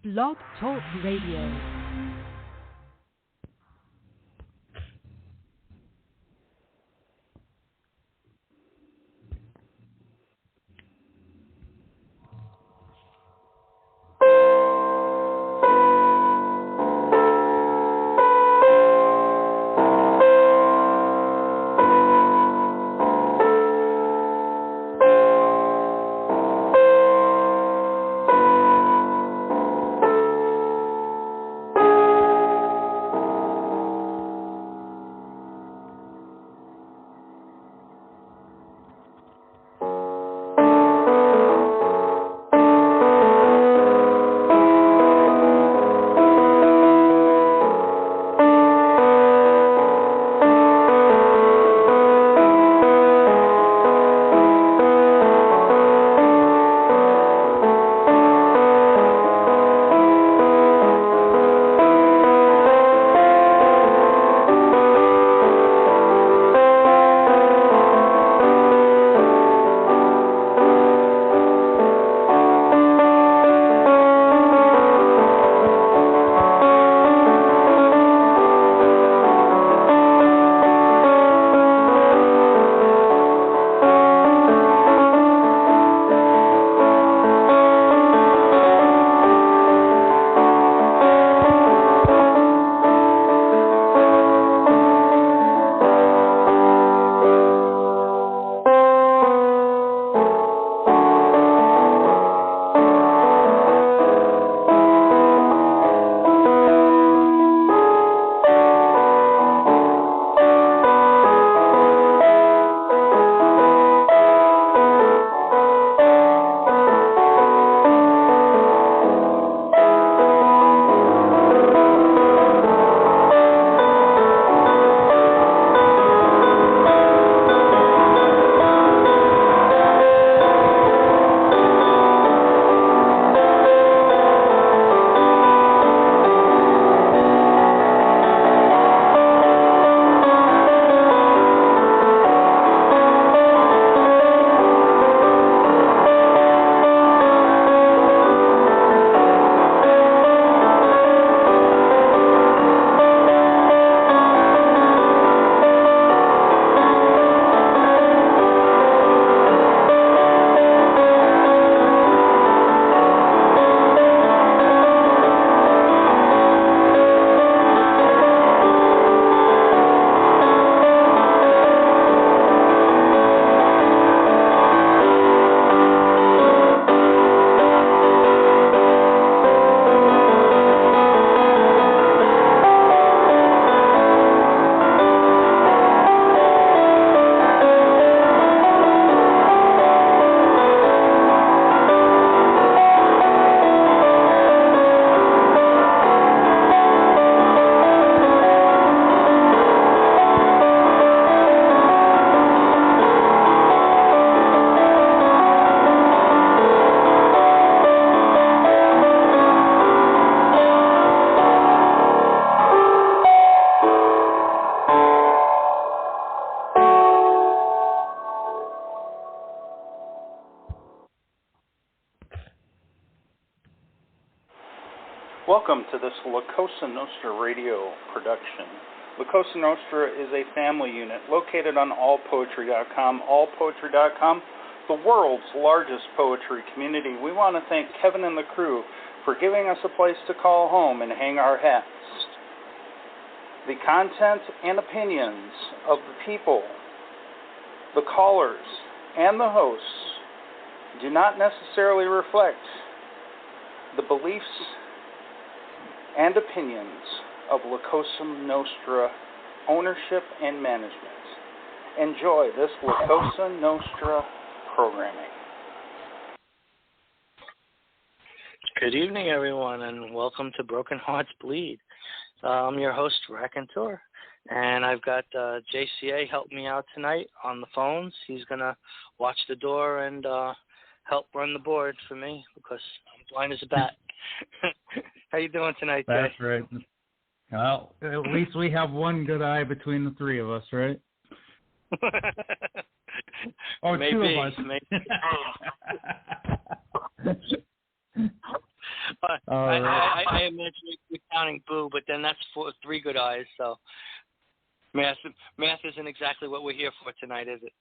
Blogtalk Radio. Welcome to this Cosa Nostra Radio production. Cosa Nostra is a family unit located on allpoetry.com. Allpoetry.com, the world's largest poetry community. We want to thank Kevin and the crew for giving us a place to call home and hang our hats. The content and opinions of the people, the callers, and the hosts do not necessarily reflect the beliefs and opinions of Cosa Nostra ownership and management. Enjoy this Cosa Nostra programming. Good evening, everyone, and welcome to Broken Hearts Bleed. I'm your host, Raconteur, and I've got JCA help me out tonight on the phones. He's going to watch the door and help run the board for me because I'm blind as a bat. How you doing tonight, Jay? That's right. Well, at least we have one good eye between the three of us, right? Or maybe, two of us. Maybe. I imagine you're counting Boo, but then that's 3 good eyes. So math isn't exactly what we're here for tonight, is it?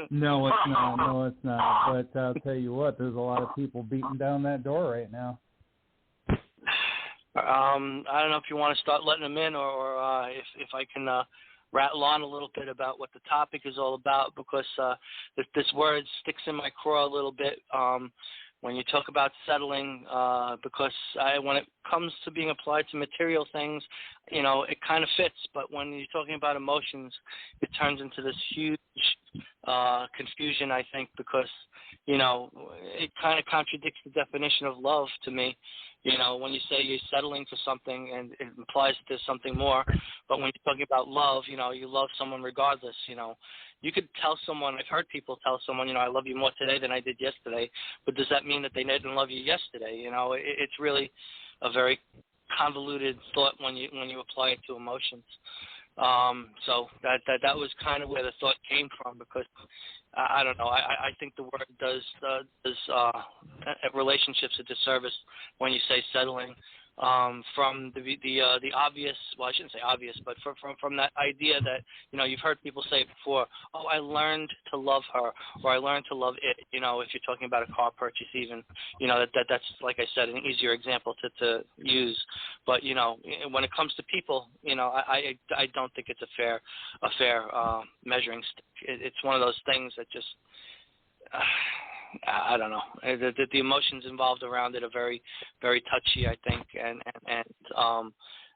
No, it's not. No, it's not. But I'll tell you what, there's a lot of people beating down that door right now. I don't know if you want to start letting them in, or if I can rattle on a little bit about what the topic is all about, because this word sticks in my craw a little bit when you talk about settling, because when it comes to being applied to material things, it kind of fits, but when you're talking about emotions, it turns into this huge confusion, I think, because, it kind of contradicts the definition of love to me. When you say you're settling for something, and it implies that there's something more, but when you're talking about love, you love someone regardless. You could tell someone, I've heard people tell someone, I love you more today than I did yesterday, but does that mean that they didn't love you yesterday? It's really a very convoluted thought when you apply it to emotions. So that was kind of where the thought came from, because I don't know. I think the word does relationships a disservice when you say settling. From the obvious, well, I shouldn't say obvious, but from that idea that, you've heard people say it before, oh, I learned to love her, or I learned to love it, if you're talking about a car purchase even, that's, like I said, an easier example to use. But, when it comes to people, I don't think it's a fair measuring stick. It's one of those things that just... I don't know. The emotions involved around it are very, very touchy, I think, and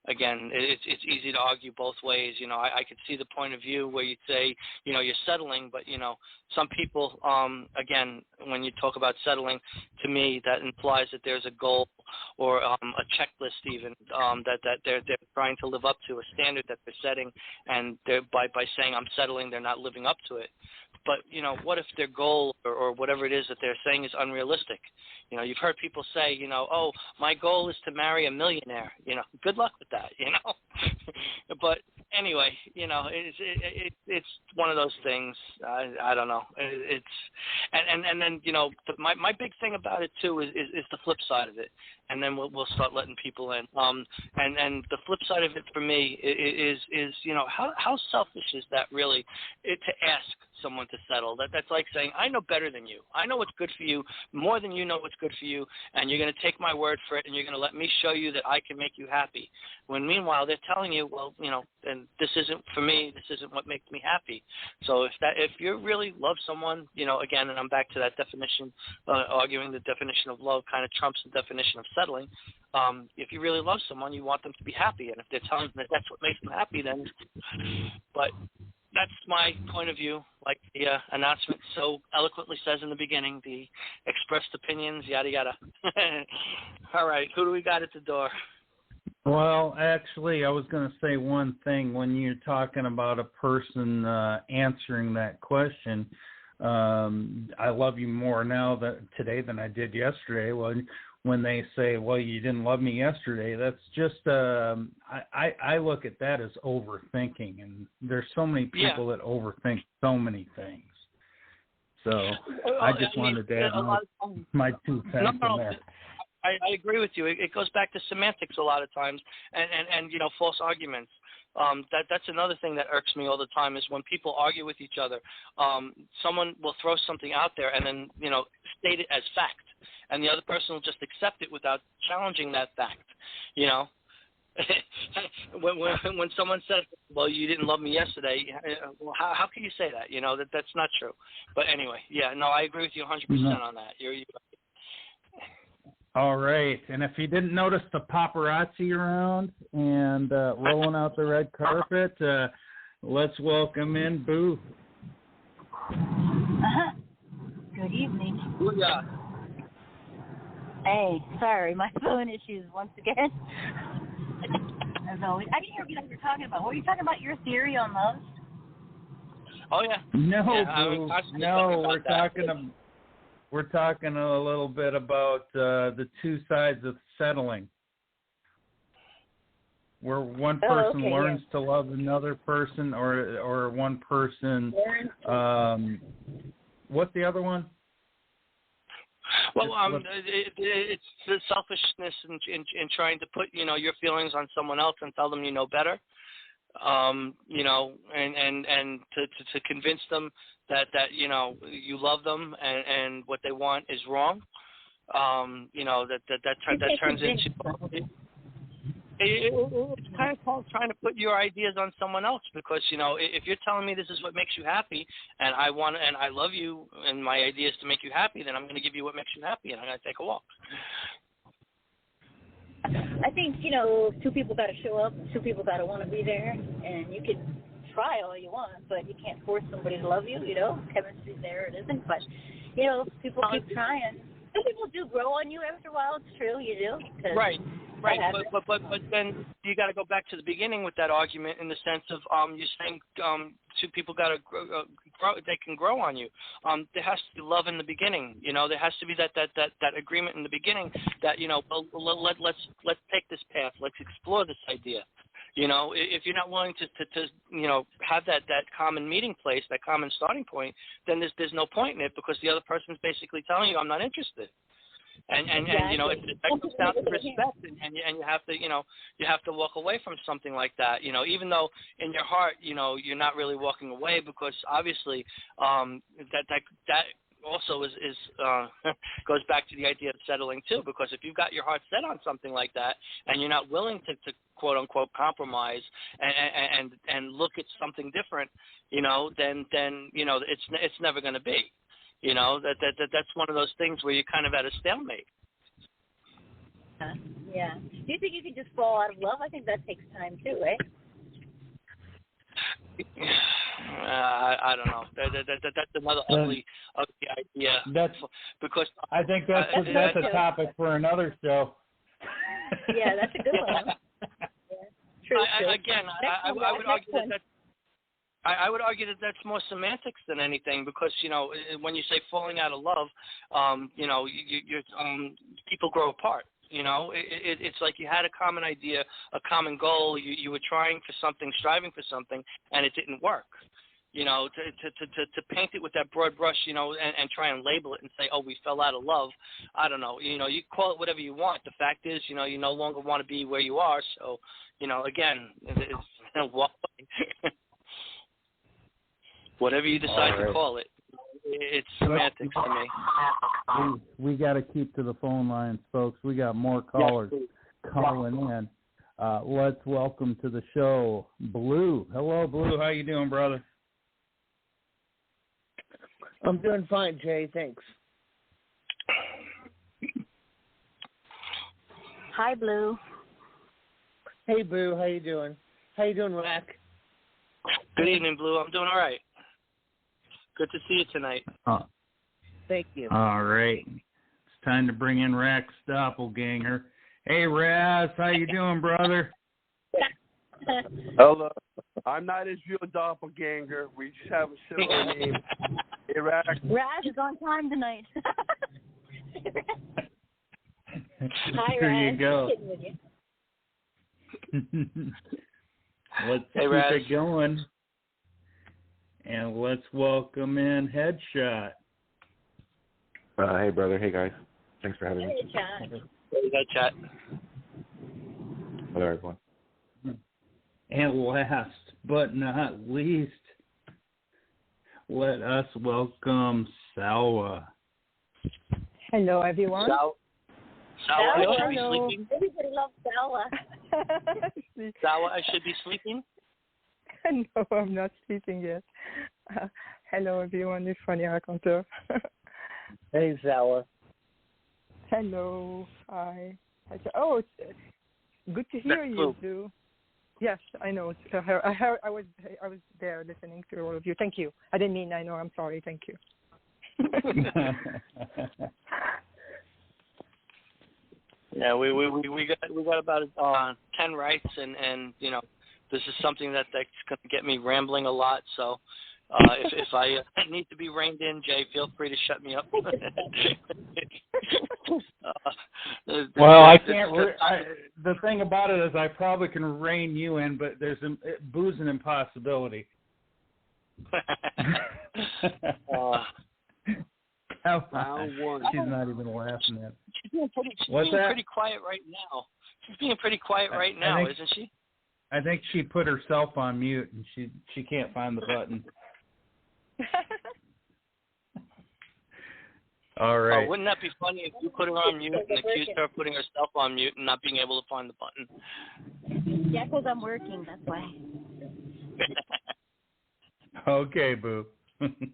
again, it's easy to argue both ways. I could see the point of view where you'd say, you're settling, but some people, again, when you talk about settling, to me, that implies that there's a goal or a checklist even that they're trying to live up to, a standard that they're setting, and by saying I'm settling, they're not living up to it. But, what if their goal or whatever it is that they're saying is unrealistic? You've heard people say, oh, my goal is to marry a millionaire. Good luck with that, But anyway, it's one of those things. I don't know. And then, my big thing about it, too, is the flip side of it. And then we'll start letting people in. And the flip side of it for me is how selfish is that really to ask someone to settle? That's like saying, I know better than you. I know what's good for you more than you know what's good for you, and you're going to take my word for it, and you're going to let me show you that I can make you happy. When meanwhile they're telling you, well, and this isn't for me, this isn't what makes me happy. So if you really love someone, again, and I'm back to that definition, arguing the definition of love kind of trumps the definition of settling. If you really love someone, you want them to be happy, and if they're telling them that that's what makes them happy, then, but that's my point of view, like the announcement so eloquently says in the beginning, the expressed opinions, yada, yada. All right, who do we got at the door? Well, actually, I was going to say one thing. When you're talking about a person answering that question, I love you more today than I did yesterday. Well, when they say, well, you didn't love me yesterday, that's just, I look at that as overthinking. And there's so many people that overthink so many things. So I just wanted to add my 2 cents in there. I agree with you. It goes back to semantics a lot of times and false arguments. That's another thing that irks me all the time is when people argue with each other. Someone will throw something out there and then, state it as fact. And the other person will just accept it without challenging that fact, When someone says, well, you didn't love me yesterday, well, how can you say that? That's not true. But anyway, I agree with you 100% on that. You're All right. And if you didn't notice the paparazzi around and rolling out the red carpet, let's welcome in Boo. Good evening. Booyah. Hey, sorry, my phone issues once again. As always. I didn't hear what you guys were talking about. Were you talking about your theory on love? Oh, yeah. No, Boo. No, we're talking a little bit about the 2 sides of settling, where one person learns to love another person, or one person. What's the other one? Well, it's the selfishness in trying to put, your feelings on someone else and tell them you know better. And to convince them that you love them and what they want is wrong. That turns into. It's kind of called trying to put your ideas on someone else because, if you're telling me this is what makes you happy and I love you and my idea is to make you happy, then I'm going to give you what makes you happy and I'm going to take a walk. I think, two people got to show up, two people got to want to be there, and you can try all you want, but you can't force somebody to love you, Chemistry's there, it isn't, but, people keep trying. Some people do grow on you after a while, it's true, you do. Right, but then you got to go back to the beginning with that argument in the sense of you're saying two people got to grow, they can grow on you. There has to be love in the beginning, there has to be that agreement in the beginning that, let's take this path, let's explore this idea. If you're not willing to have that common meeting place, that common starting point, then there's no point in it because the other person's basically telling you, I'm not interested. And that comes down to respect, and you have to you have to walk away from something like that, even though in your heart you're not really walking away because obviously that also is goes back to the idea of settling too, because if you've got your heart set on something like that and you're not willing to quote unquote compromise and look at something different, then it's never going to be. That's one of those things where you're kind of at a stalemate. Yeah. Do you think you can just fall out of love? I think that takes time too, eh? I don't know. That's another ugly idea. I think that's a topic for another show. Yeah, that's a good one. Yeah. True. I would argue that. I would argue that that's more semantics than anything because, when you say falling out of love, people grow apart. It's like you had a common idea, a common goal. You were trying for something, striving for something, and it didn't work. To paint it with that broad brush, and try and label it and say, oh, we fell out of love. I don't know. You call it whatever you want. The fact is, you no longer want to be where you are. So, again, it's walk away. Whatever you decide to call it, it's semantics to me. We got to keep to the phone lines, folks. We got more callers calling in. Let's welcome to the show Blue. Hello, Blue. How you doing, brother? I'm doing fine, Jay. Thanks. Hi, Blue. Hey, Blue. How you doing? How you doing, Rack? Good evening, Blue. I'm doing all right. Good to see you tonight. Thank you. All right. It's time to bring in Rack's doppelganger. Hey, Raz. How you doing, brother? Hello. I'm not his real doppelganger. We just have a similar name. Hey, Rack. Raz is on time tonight. Hi, there Raz. you go. Let's keep it going. And let's welcome in Headshot. Hey, brother. Hey, guys. Thanks for having me. Hey, Chat. Hello, everyone. And last but not least, let us welcome Salwa. Hello, everyone. Salwa should be sleeping. Everybody loves Salwa. Salwa, I should be sleeping. No, I'm not sleeping yet. Hello, everyone. It's Funny Raconteur. Hey, Zawa. Hello. Hi. Oh, it's good to hear you, Blue. Yes, I know. I was there listening to all of you. Thank you. I didn't mean I know. I'm sorry. Thank you. Yeah, we got about 10 rights, and this is something that's going to get me rambling a lot. So if I need to be reined in, Jay, feel free to shut me up. Well, I can't. The thing about it is, I probably can rein you in, but Boo's an impossibility. Round one. She's not even laughing at it. She's being What's that? pretty quiet right now. She's being pretty quiet right now, isn't she? I think she put herself on mute, and she can't find the button. All right. Oh, wouldn't that be funny if you put her on mute and accused her of putting herself on mute and not being able to find the button? Yeah, because I'm working, that's why. Okay, Boo.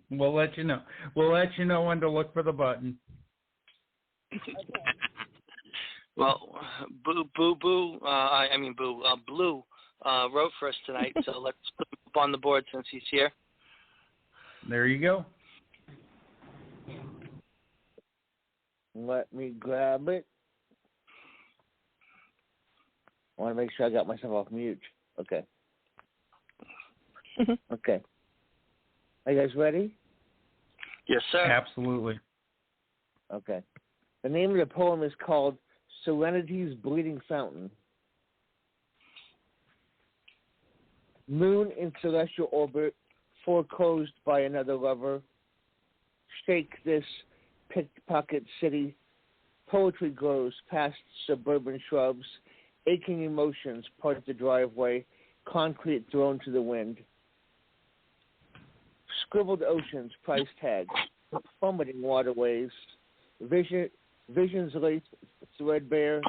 We'll let you know. We'll let you know when to look for the button. Okay. Well, Blue wrote for us tonight, so let's put him up on the board since he's here. There you go. Let me grab it. I want to make sure I got myself off mute. Okay. Okay. Are you guys ready? Yes, sir. Absolutely. Okay. The name of the poem is called Serenity's Bleeding Fountain. Moon in celestial orbit, foreclosed by another lover. Shake this pickpocket city. Poetry grows past suburban shrubs. Aching emotions part the driveway. Concrete thrown to the wind. Scribbled oceans, price tags. Plummeting waterways. Visions laced threadbare.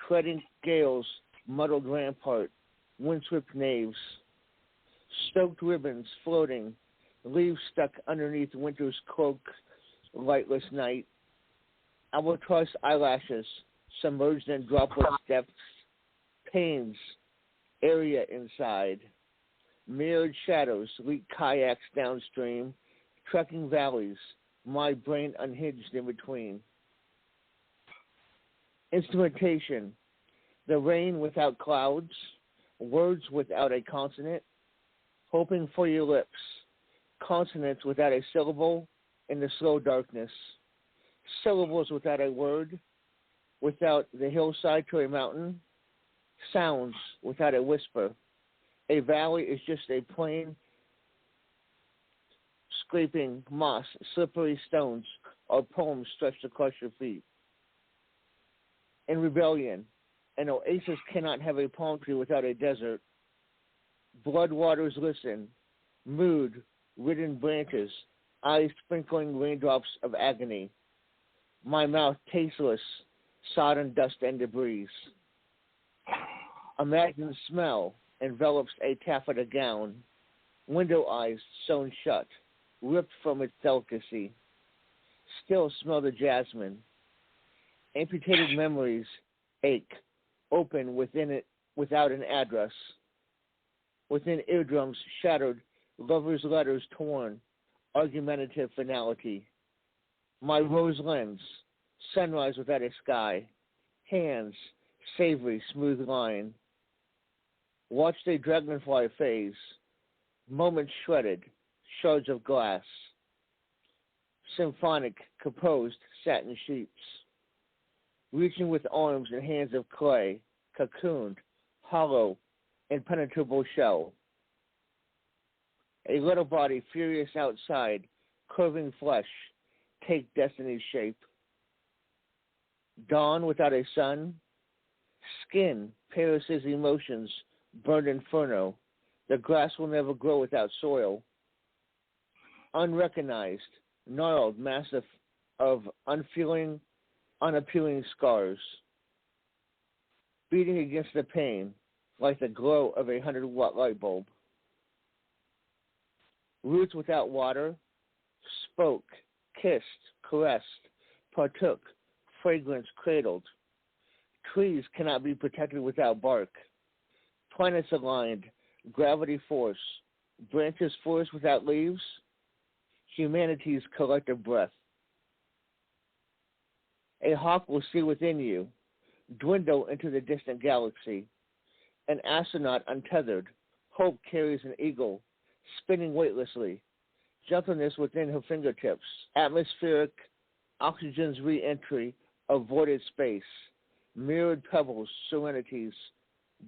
Treading gales, muddled rampart. Windswept naves. Stoked ribbons floating. Leaves stuck underneath winter's cloak. Lightless night. Albatross eyelashes submerged in droplet depths. Pains, area inside. Mirrored shadows leak kayaks downstream. Trekking valleys, my brain unhinged in between. Instrumentation, the rain without clouds. Words without a consonant. Hoping for your lips. Consonants without a syllable. In the slow darkness, syllables without a word, without the hillside to a mountain, sounds without a whisper. A valley is just a plain scraping moss, slippery stones, or poems stretched across your feet. In rebellion, an oasis cannot have a palm tree without a desert. Blood waters listen, mood-ridden branches, eyes sprinkling raindrops of agony. My mouth tasteless, sodden dust and debris. Imagined smell envelops a taffeta gown. Window eyes sewn shut, ripped from its delicacy. Still smell the jasmine. Amputated memories ache, open within it without an address. Within eardrums shattered, lovers' letters torn. Argumentative finality. My rose lens, sunrise without a sky. Hands, savory, smooth line. Watched a dragonfly phase. Moments shredded, shards of glass. Symphonic, composed satin sheets. Reaching with arms and hands of clay, cocooned, hollow, impenetrable shell. A little body furious outside, curving flesh, take destiny's shape. Dawn without a sun, skin, Paris's emotions, burned inferno. The grass will never grow without soil. Unrecognized, gnarled mass of unappealing scars. Beating against the pain, like the glow of a 100-watt light bulb. Roots without water, spoke, kissed, caressed, partook, fragrance cradled. Trees cannot be protected without bark. Planets aligned, gravity force, branches forest without leaves, humanity's collective breath. A hawk will see within you, dwindle into the distant galaxy. An astronaut untethered, hope carries an eagle, spinning weightlessly, gentleness within her fingertips, atmospheric, oxygen's re-entry, avoided space, mirrored pebbles, serenity's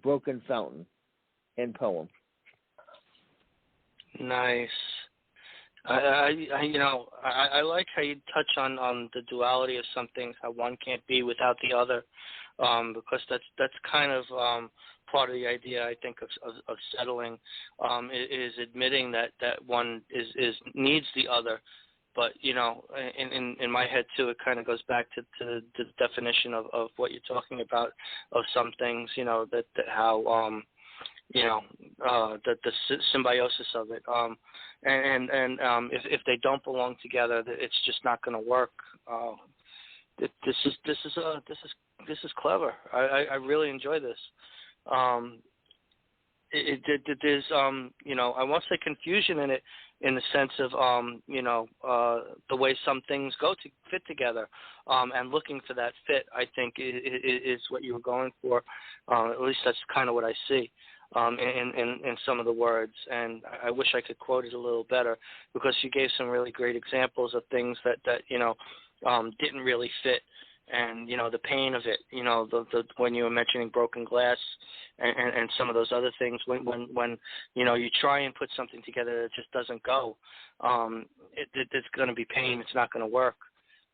broken fountain. End poem. Nice. I like how you touch on the duality of some things, how one can't be without the other, because that's kind of part of the idea, I think, of settling, is admitting that one needs the other. But, in my head, too, it kind of goes back to the definition of what you're talking about, of some things, that how, the symbiosis of it. And if they don't belong together, it's just not going to work. This is clever. I really enjoy this. There's I won't say confusion in it, in the sense of the way some things fit together, and looking for that fit, I think is what you were going for. At least that's kind of what I see in some of the words, and I wish I could quote it a little better, because you gave some really great examples of things that didn't really fit. And the pain of it, the when you were mentioning broken glass and some of those other things, when you try and put something together that just doesn't go, it's going to be pain. It's not going to work.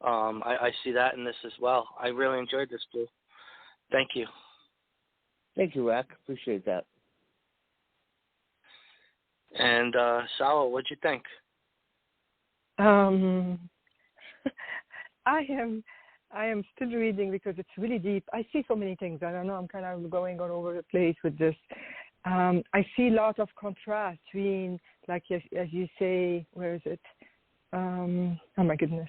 I see that in this as well. I really enjoyed this, Blue. Thank you. Thank you, Rack. Appreciate that. And Salo, what'd you think? I am still reading because it's really deep. I see so many things. I don't know. I'm kind of going all over the place with this. I see a lot of contrast between, like as you say, where is it? Oh my goodness,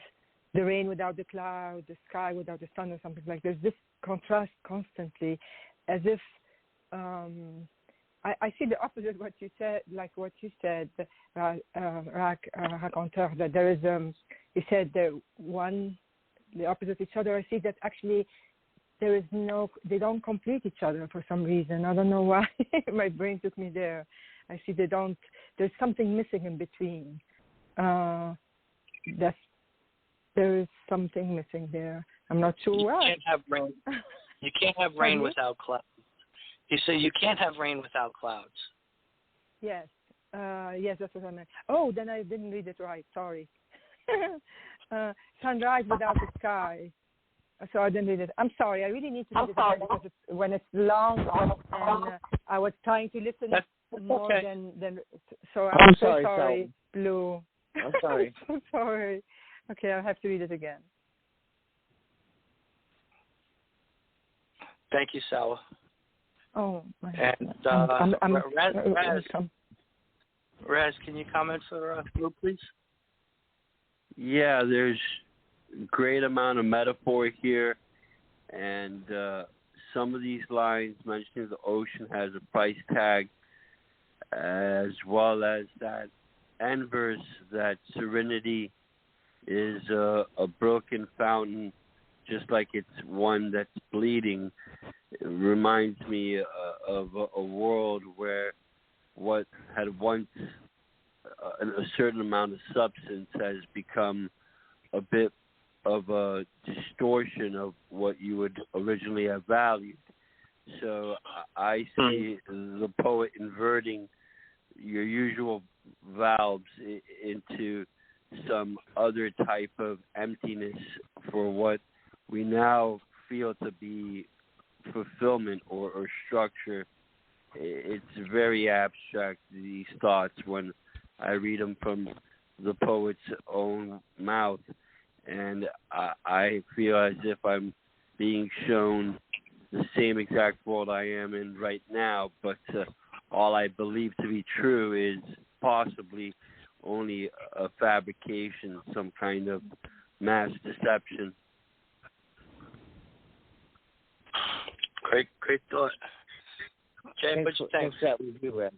the rain without the cloud, the sky without the sun, or something like. There's this contrast constantly, as if I see the opposite of what you said, like what you said, Raconteur, that there is. You said the opposite of each other. I see that actually they don't complete each other for some reason. I don't know why. My brain took me there. I see there's something missing in between. There is something missing there. I'm not sure why. You can't have rain. You can't have rain without clouds. You say you can't have rain without clouds. Yes. Yes, that's what I meant. Oh, then I didn't read it right. Sorry. Sunrise without the sky. So I didn't read it. I'm sorry. I really need to read it again because when it's long, and I was trying to listen more than. So I'm so sorry, Blue. I'm sorry. I'm so sorry. Okay, I'll have to read it again. Thank you, Sawa. Oh, my And Raz, can you comment for Blue, please? Yeah, there's a great amount of metaphor here, and some of these lines mentioning the ocean has a price tag, as well as that end verse, that serenity is a broken fountain, just like it's one that's bleeding. It reminds me of a world where what had once a certain amount of substance has become a bit of a distortion of what you would originally have valued. So I see the poet inverting your usual valves into some other type of emptiness for what we now feel to be fulfillment or structure. It's very abstract, these thoughts, when I read them from the poet's own mouth, and I feel as if I'm being shown the same exact world I am in right now, but all I believe to be true is possibly only a fabrication, some kind of mass deception. Great thought. Jay, what you think? That was you, Raz.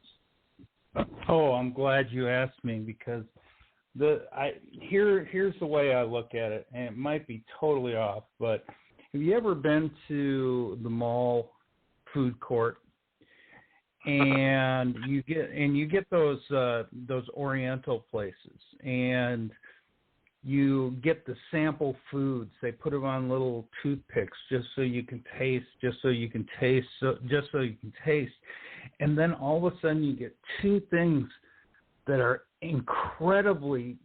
Oh, I'm glad you asked me, because here's the way I look at it, and it might be totally off, but have you ever been to the mall food court and you get those Oriental places, and you get the sample foods? They put them on little toothpicks just so you can taste, and then all of a sudden you get two things that are incredibly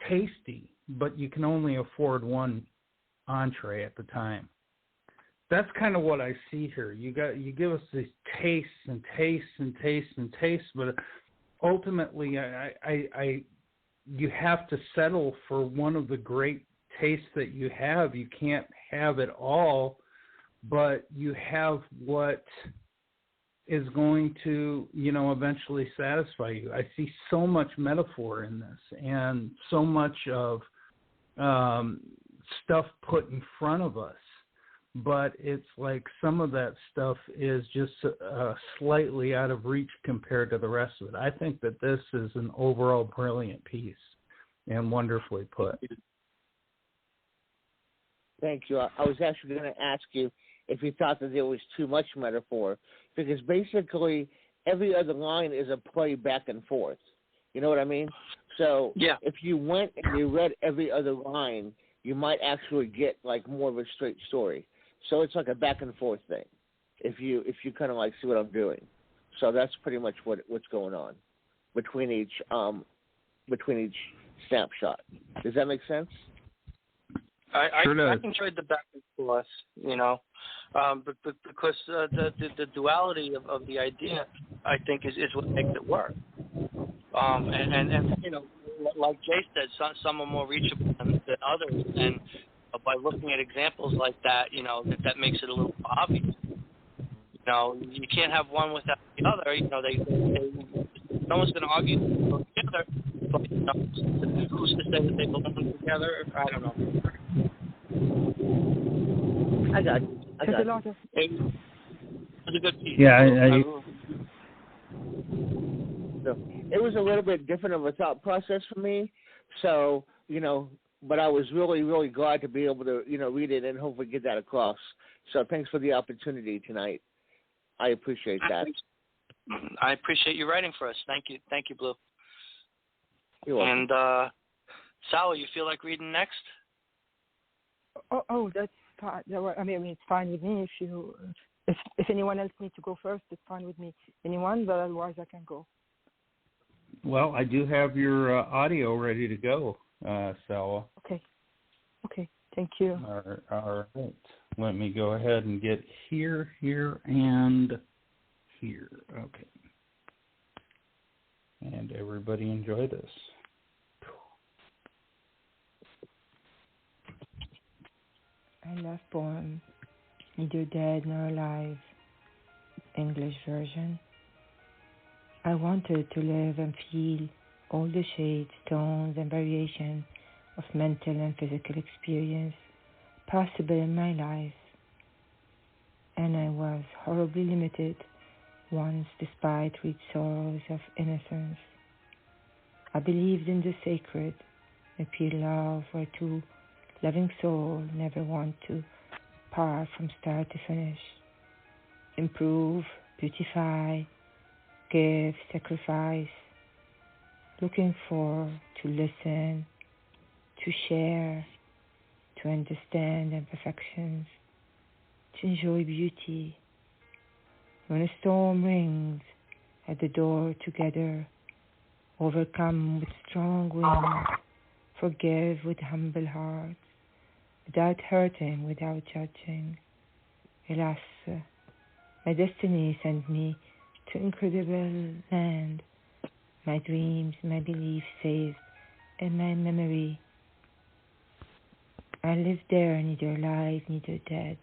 tasty, but you can only afford one entree at the time. That's kind of what I see here. You give us these tastes and tastes and tastes and tastes, but ultimately, you have to settle for one of the great tastes that you have. You can't have it all, but you have what is going to, eventually satisfy you. I see so much metaphor in this, and so much of stuff put in front of us. But it's like some of that stuff is just slightly out of reach compared to the rest of it. I think that this is an overall brilliant piece and wonderfully put. Thank you. I was actually going to ask you if you thought that there was too much metaphor, because basically every other line is a play back and forth. You know what I mean? So if you went and you read every other line, you might actually get like more of a straight story. So it's like a back and forth thing, if you kind of like see what I'm doing. So that's pretty much what's going on between each snapshot. Does that make sense? I enjoyed the back and forth, but because the duality of the idea, I think, is what makes it work. And like Jay said, some are more reachable than others, and by looking at examples like that, that makes it a little obvious. You can't have one without the other. No one's going to argue together, but who's to say that they belong together? I don't know. I got it. It was a good piece. Yeah, it was a little bit different of a thought process for me. So, but I was really, really glad to be able to, read it and hopefully get that across. So thanks for the opportunity tonight. I appreciate that. I appreciate you writing for us. Thank you, Blue. You're welcome. And Sal, you feel like reading next? Oh, that's fine. I mean, it's fine with me. If anyone else needs to go first, it's fine with me. Anyone, but otherwise I can go. Well, I do have your audio ready to go, Sal. Okay. Thank you. All right. Let me go ahead and get here, and here. Okay. And everybody enjoy this. I love poem, neither dead nor alive, English version. I wanted to live and feel all the shades, tones, and variation of mental and physical experience possible in my life. And I was horribly limited once despite rich sorrows of innocence. I believed in the sacred, a pure love where two loving souls never want to part from start to finish. Improve, beautify, give, sacrifice, looking for, to listen, to share, to understand imperfections, to enjoy beauty. When a storm rings at the door together, overcome with strong winds, forgive with humble hearts, without hurting, without judging. Alas, my destiny sent me to incredible land, my dreams, my beliefs saved, and my memory. I lived there, neither alive, neither dead,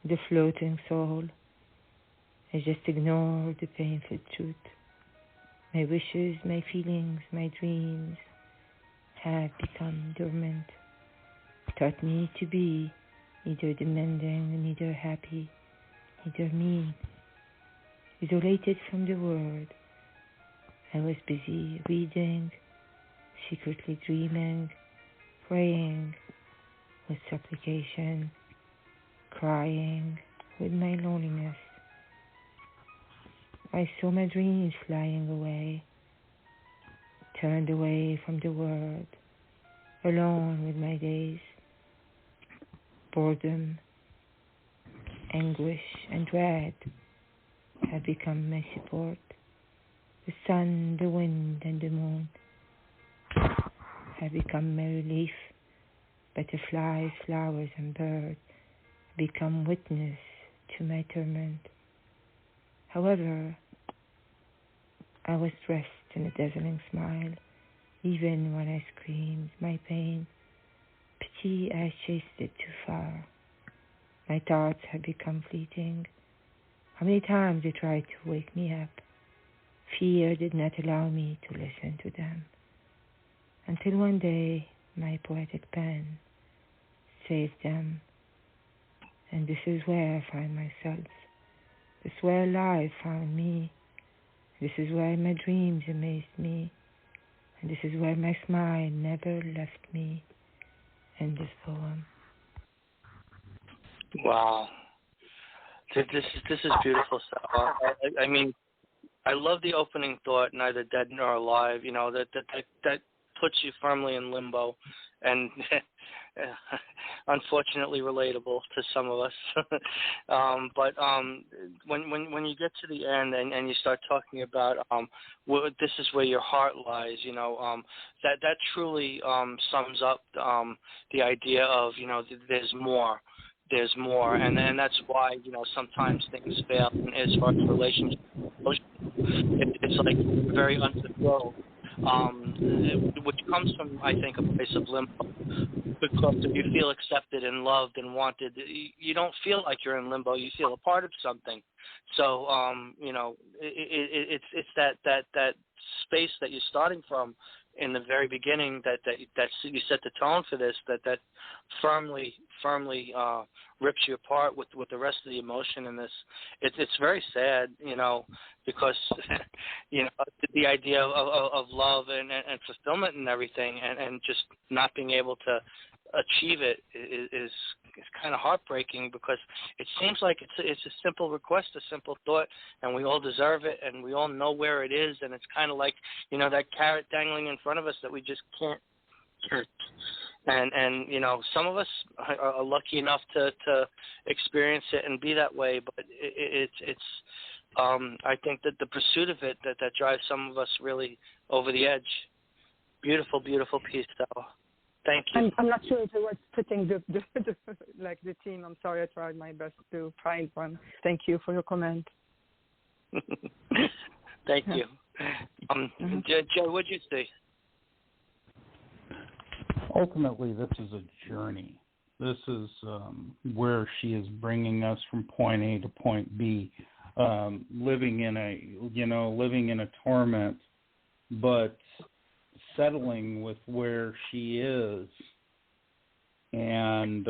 the floating soul. I just ignored the painful truth. My wishes, my feelings, my dreams have become dormant, taught me to be neither demanding, neither happy, neither mean. Isolated from the world, I was busy reading, secretly dreaming, praying with supplication, crying with my loneliness. I saw my dreams flying away, turned away from the world, alone with my days. Boredom, anguish, and dread have become my support. The sun, the wind, and the moon have become merry leaf. Butterflies, flowers, and birds become witness to my torment. However, I was dressed in a dazzling smile, even when I screamed my pain. Pity I chased it too far. My thoughts had become fleeting. How many times they tried to wake me up. Fear did not allow me to listen to them. Until one day, my poetic pen saved them. And this is where I find myself. This is where life found me. This is where my dreams amazed me. And this is where my smile never left me. In this poem. Wow. This is beautiful stuff. I mean, I love the opening thought, neither dead nor alive, you know, that puts you firmly in limbo, and unfortunately relatable to some of us. But when you get to the end and you start talking about this is where your heart lies, you know, that truly sums up the idea of, you know, there's more, and that's why, you know, sometimes things fail as far as relationships. It's like very unfulfilled. Which comes from, I think, a place of limbo. Because if you feel accepted and loved and wanted, you don't feel like you're in limbo. You feel a part of something. So, you know, it's that space that you're starting from in the very beginning that you set the tone for this. That firmly rips you apart with the rest of the emotion in this. It's very sad, you know, because you know the idea of love and fulfillment and everything, and just not being able to achieve it is kind of heartbreaking, because it seems like it's a simple request, a simple thought, and we all deserve it, and we all know where it is, and it's kind of like, you know, that carrot dangling in front of us that we just can't hurt. And you know, some of us are lucky enough to experience it and be that way, but it's I think that the pursuit of it that drives some of us really over the edge. Beautiful, beautiful piece, though. Thank you. I'm not sure if it was fitting the like the theme. I'm sorry, I tried my best to find one. Thank you for your comment. Thank you. Joe, what'd you say? Ultimately, this is a journey. This is where she is bringing us from point A to point B, living in a torment, but settling with where she is, and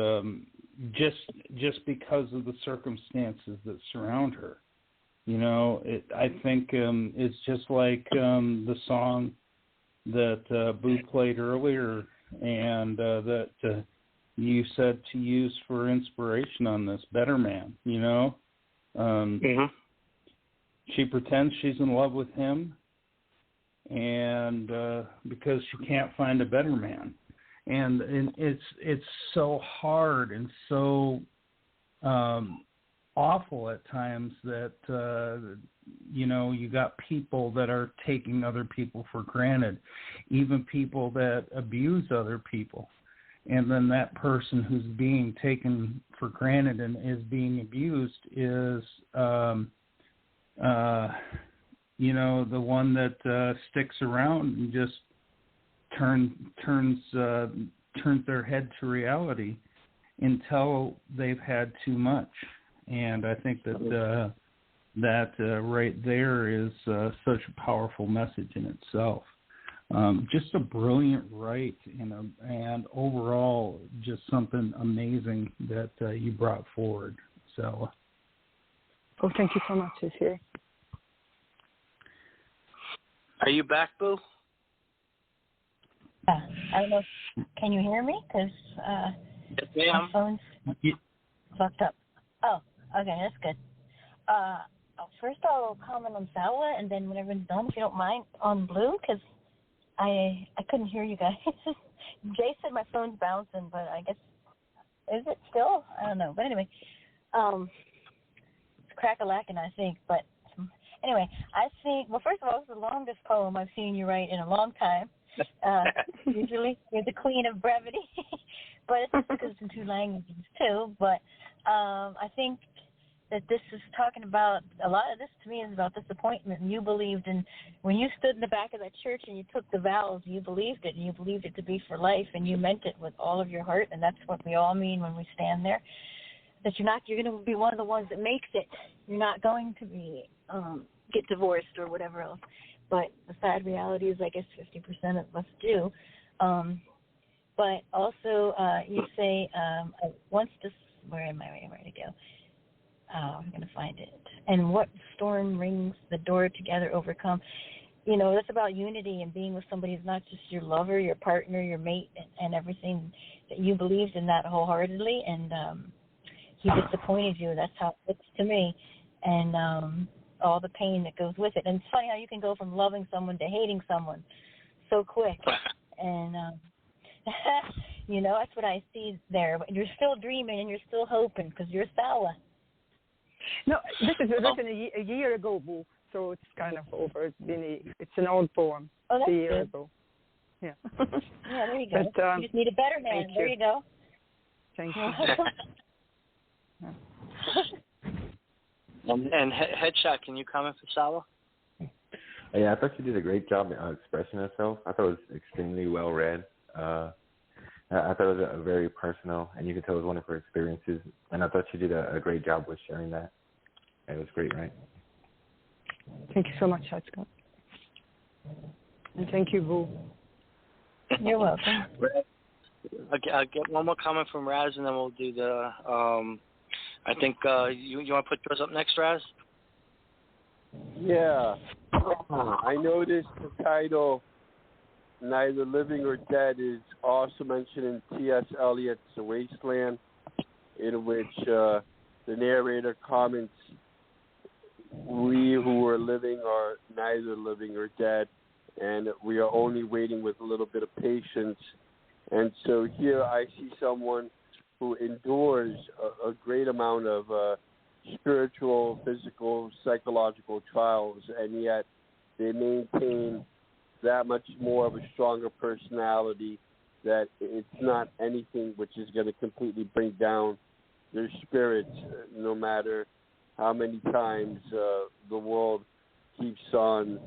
just because of the circumstances that surround her. You know, I think it's just like the song that Boo played earlier, and that you said to use for inspiration on this, Better Man, you know? She pretends she's in love with him, and because she can't find a better man. And it's so hard and so awful at times that, you know, you got people that are taking other people for granted, even people that abuse other people. And then that person who's being taken for granted and is being abused is, you know, the one that sticks around and just turns their head to reality until they've had too much. And I think that right there is such a powerful message in itself. Just a brilliant write, and overall just something amazing that you brought forward. So, thank you so much, Cecile. Are you back, Boo? I don't know. Can you hear me? Because my phone's fucked up. Oh, okay, that's good. First I'll comment on Sawa, and then whenever it's done, if you don't mind, on Blue, because I couldn't hear you guys. Jay said my phone's bouncing, but I guess, is it still? I don't know. But anyway, it's crack-a-lacking, I think. But Anyway, I think, well, first of all, it's the longest poem I've seen you write in a long time. Usually you're the queen of brevity, but it's because it's in 2 languages too. But I think that this is talking about, a lot of this to me is about disappointment. And you believed in, when you stood in the back of that church and you took the vows, you believed it, and you believed it to be for life, and you meant it with all of your heart, and that's what we all mean when we stand there. That you're going to be one of the ones that makes it. You're not going to be get divorced or whatever else. But the sad reality is, I guess 50% of us do. But also, you say, once this, where am I? Where to go? I'm going to find it. And what storm rings the door together overcome. You know, that's about unity and being with somebody who's not just your lover, your partner, your mate, and everything, that you believed in that wholeheartedly, and he disappointed you. That's how it looks to me. And all the pain that goes with it. And it's funny how you can go from loving someone to hating someone so quick. And, you know, that's what I see there. But you're still dreaming and you're still hoping because you're sour. No, this is written a year ago, Boo. So it's kind of over. It's an old poem. Oh, that's a year good. ago. Yeah. Yeah, there you go. But, you just need a better man. There you go. Thank you. And Headshot, can you comment for Sala? Yeah, I thought she did a great job expressing herself. I thought it was extremely well read. I thought it was a very personal, and you could tell it was one of her experiences. And I thought she did a great job with sharing that. It was great, right? Thank you so much, Headshot. And thank you, Boo. You're welcome. I'll get one more comment from Raz, and then we'll do the. I think you want to put yours up next, Raz? Yeah. I noticed the title, Neither Living or Dead, is also mentioned in T.S. Eliot's The Wasteland, in which the narrator comments, we who are living are neither living or dead, and we are only waiting with a little bit of patience. And so here I see someone who endures a great amount of spiritual, physical, psychological trials, and yet they maintain that much more of a stronger personality, that it's not anything which is going to completely bring down their spirits, no matter how many times the world keeps on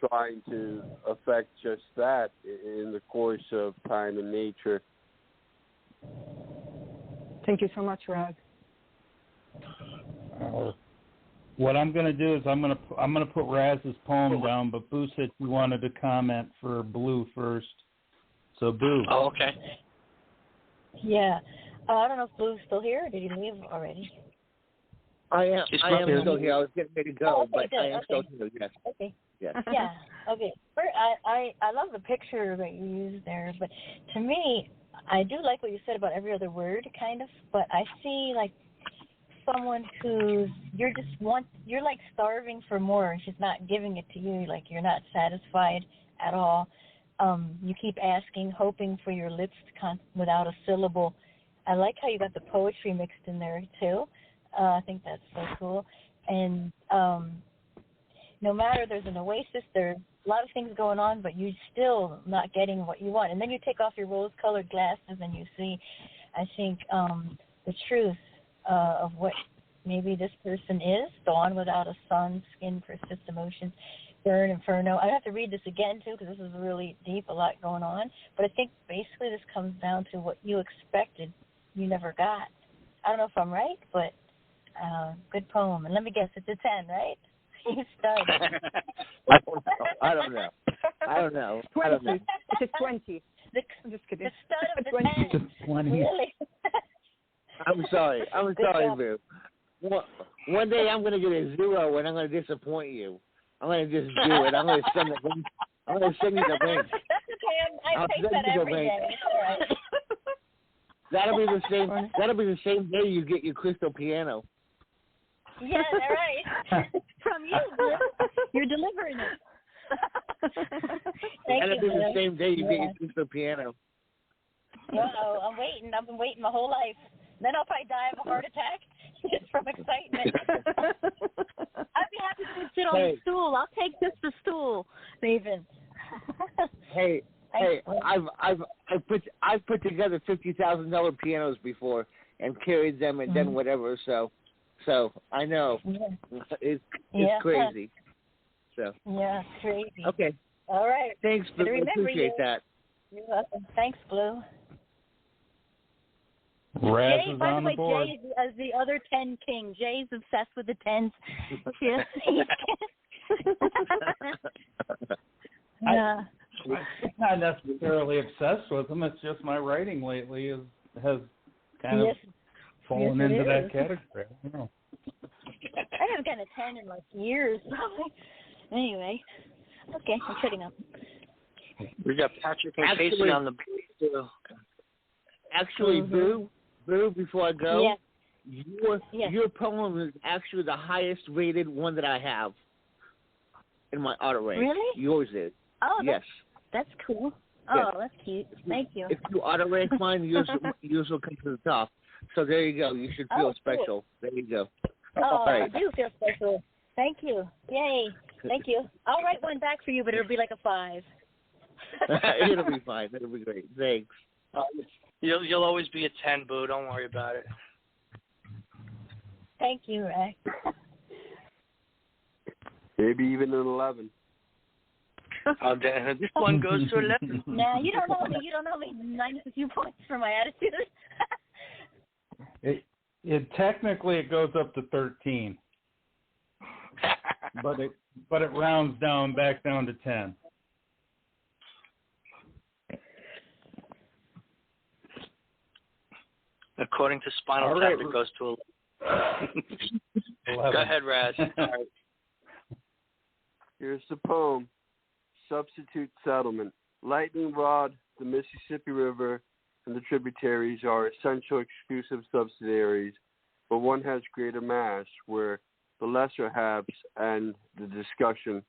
trying to affect just that in the course of time and nature. Thank you so much, Raz. What I'm going to do is I'm going to put Raz's poem down, but Boo said she wanted to comment for Blue first. So Boo. Oh, okay. Yeah. I don't know if Blue's still here, or did he leave already? I am still here. I was getting ready to go, but I am still here, yes. Okay. Yes. Yeah, okay. I love the picture that you used there, but to me, I do like what you said about every other word, kind of, but I see, like, someone who's, you're like starving for more. She's not giving it to you, like you're not satisfied at all. You keep asking, hoping for your lips to without a syllable. I like how you got the poetry mixed in there, too. I think that's so cool. And no matter, there's an oasis, there's a lot of things going on, but you're still not getting what you want. And then you take off your rose-colored glasses and you see, I think, the truth of what maybe this person is. Dawn without a sun, skin, persist emotions, burn, inferno. I have to read this again, too, because this is really deep, a lot going on. But I think basically this comes down to what you expected you never got. I don't know if I'm right, but good poem. And let me guess, it's a 10, right? You started. I don't know. 20. It's a 20. I'm just kidding. The start of the 10. 20. Really? I'm sorry, Boo. One day I'm going to get a 0 and I'm going to disappoint you. I'm going to just do it. I'm going to send you the link. That's okay. I take that every day. It's all right. That'll be the same day you get your crystal piano. Yeah, all right. From you, Blue. You're delivering it. That'll be the same day you get your crystal piano. Uh-oh, I'm waiting. I've been waiting my whole life. Then if I die of a heart attack just from excitement. I'd be happy to sit on the stool. I'll take just the stool, Nathan. I've put together $50,000 pianos before and carried them and done whatever. So I know it's crazy. So crazy. Okay. All right. Thanks, Blue. I appreciate that. You're welcome. Thanks, Blue. Raz Jay, is by on the way, the board. Jay is the other 10 king. Jay's obsessed with the 10s. I'm not necessarily obsessed with them. It's just my writing lately has kind of fallen into that category. I don't know. I haven't gotten a 10 in like years, probably. Anyway, okay, I'm shutting up. We got Patrick and Casey on the board too. Actually, Boo, before I go, Yes. your poem is actually the highest rated one that I have in my auto rank. Really? Yours is. Oh, yes. That's cool. Oh, Yes. that's cute. Thank you. If you auto rank mine, yours will come to the top. So there you go. You should feel special. Cool. There you go. Oh, All right. I do feel special. Thank you. Yay. Thank you. I'll write one back for you, but it'll be like a 5. It'll be fine. It'll be great. Thanks. You'll always be a 10, Boo. Don't worry about it. Thank you, Ray. Maybe even an 11. This one goes to 11. Nah, you don't know me. You don't know me. Minus a few points for my attitude. It technically it goes up to 13, but it rounds back down to 10. According to Spinal Tap, it goes to 11. Go ahead, Raz. All right. Here's the poem. Substitute Settlement. Lightning Rod, the Mississippi River, and the tributaries are essential exclusive subsidiaries, but one has greater mass, where the lesser halves and the discussion.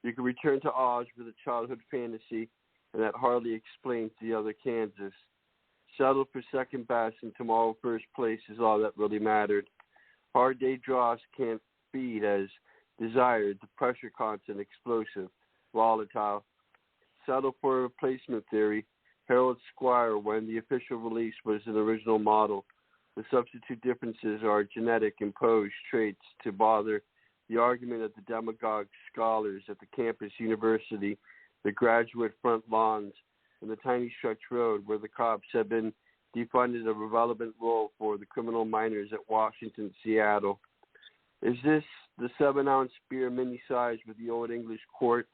You can return to Oz with a childhood fantasy, and that hardly explains the other Kansas. Settle for second best, and tomorrow first place is all that really mattered. Hard day draws can't feed as desired, the pressure constant, explosive, volatile. Settle for a replacement theory. Harold Squire, when the official release was an original model. The substitute differences are genetic imposed traits to bother the argument of the demagogue scholars at the campus university, the graduate front lawns, and the tiny stretch road where the cops have been defunded a relevant role for the criminal minors at Washington, Seattle. Is this the 7-ounce beer mini-size with the old English court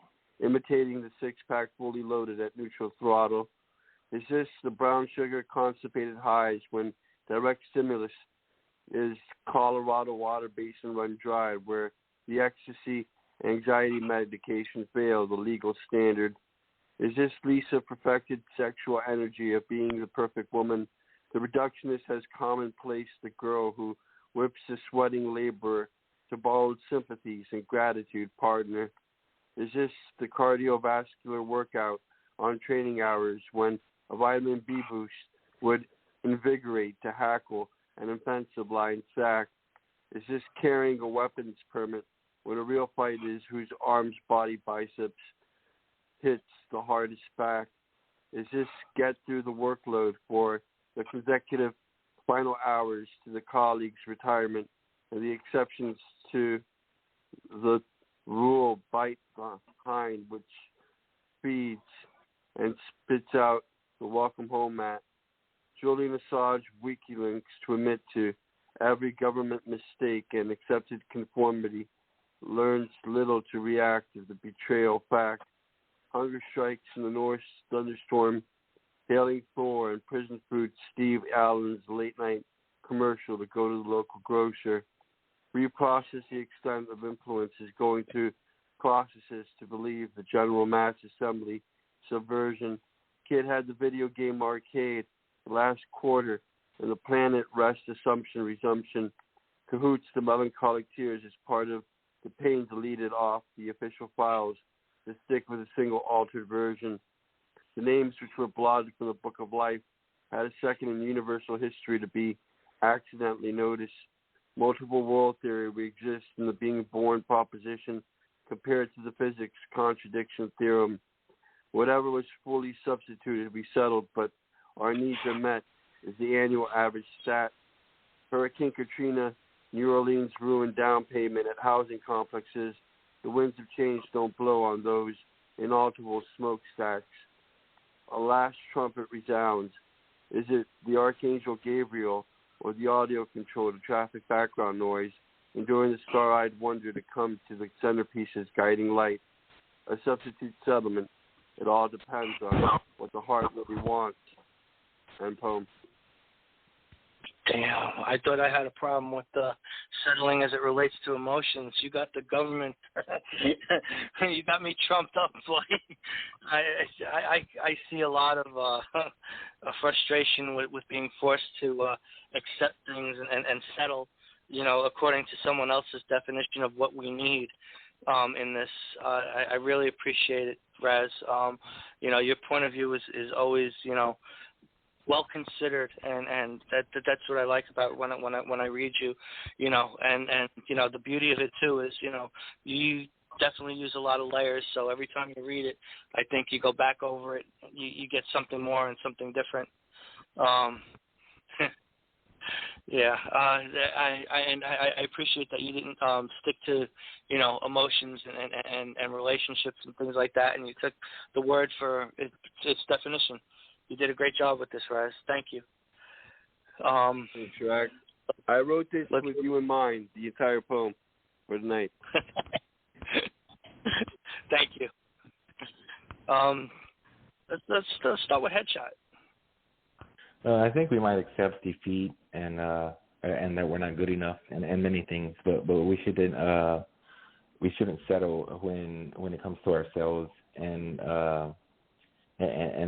imitating the 6-pack fully loaded at neutral throttle? Is this the brown sugar constipated highs when direct stimulus is Colorado water basin run dry, where the ecstasy anxiety medication fail the legal standard? Is this Lisa perfected sexual energy of being the perfect woman? The reductionist has commonplace the girl who whips the sweating laborer to borrowed sympathies and gratitude partner. Is this the cardiovascular workout on training hours when a vitamin B boost would invigorate to hackle an offensive line sack? Is this carrying a weapons permit when a real fight is whose arms, body, biceps hits the hardest back? Is this get through the workload for the consecutive final hours to the colleague's retirement and the exceptions to the rule bite behind which feeds and spits out the welcome home mat? Julian Assange WikiLeaks to admit to every government mistake and accepted conformity, learns little to react to the betrayal fact. Hunger strikes in the North thunderstorm, hailing Thor and prison food Steve Allen's late night commercial to go to the local grocer. Reprocess the extent of influence is going through processes to believe the general mass assembly subversion. Kid had the video game arcade last quarter and the planet rest assumption resumption. Cahoots the melancholic tears as part of the pain deleted off the official files to stick with a single altered version. The names which were blotted from the Book of Life had a second in universal history to be accidentally noticed. Multiple world theory we exist in the being born proposition compared to the physics contradiction theorem. Whatever was fully substituted, we settled, but our needs are met, is the annual average stat. Hurricane Katrina, New Orleans ruined down payment at housing complexes. The winds of change don't blow on those inalterable smokestacks. A last trumpet resounds. Is it the Archangel Gabriel or the audio control, the traffic background noise, enduring the star-eyed wonder to come to the centerpiece's guiding light? A substitute settlement. It all depends on what the heart really wants. End poem. Damn, I thought I had a problem with settling as it relates to emotions. You got the government. You got me trumped up, buddy. I see a lot of frustration with being forced to accept things and settle, according to someone else's definition of what we need in this. I really appreciate it, Raz. Your point of view is always, well considered, and that's what I like about when I read you, and the beauty of it too is, you definitely use a lot of layers. So every time you read it, I think you go back over it, you get something more and something different. Yeah, I appreciate that you didn't stick to, emotions and relationships and things like that, and you took the word for its definition. You did a great job with this, Raz. Thank you. Thanks, Rack. I wrote this with you in mind, the entire poem for tonight. Thank you. Let's start with Headshot. I think we might accept defeat and that we're not good enough and many things, but we shouldn't settle when it comes to ourselves and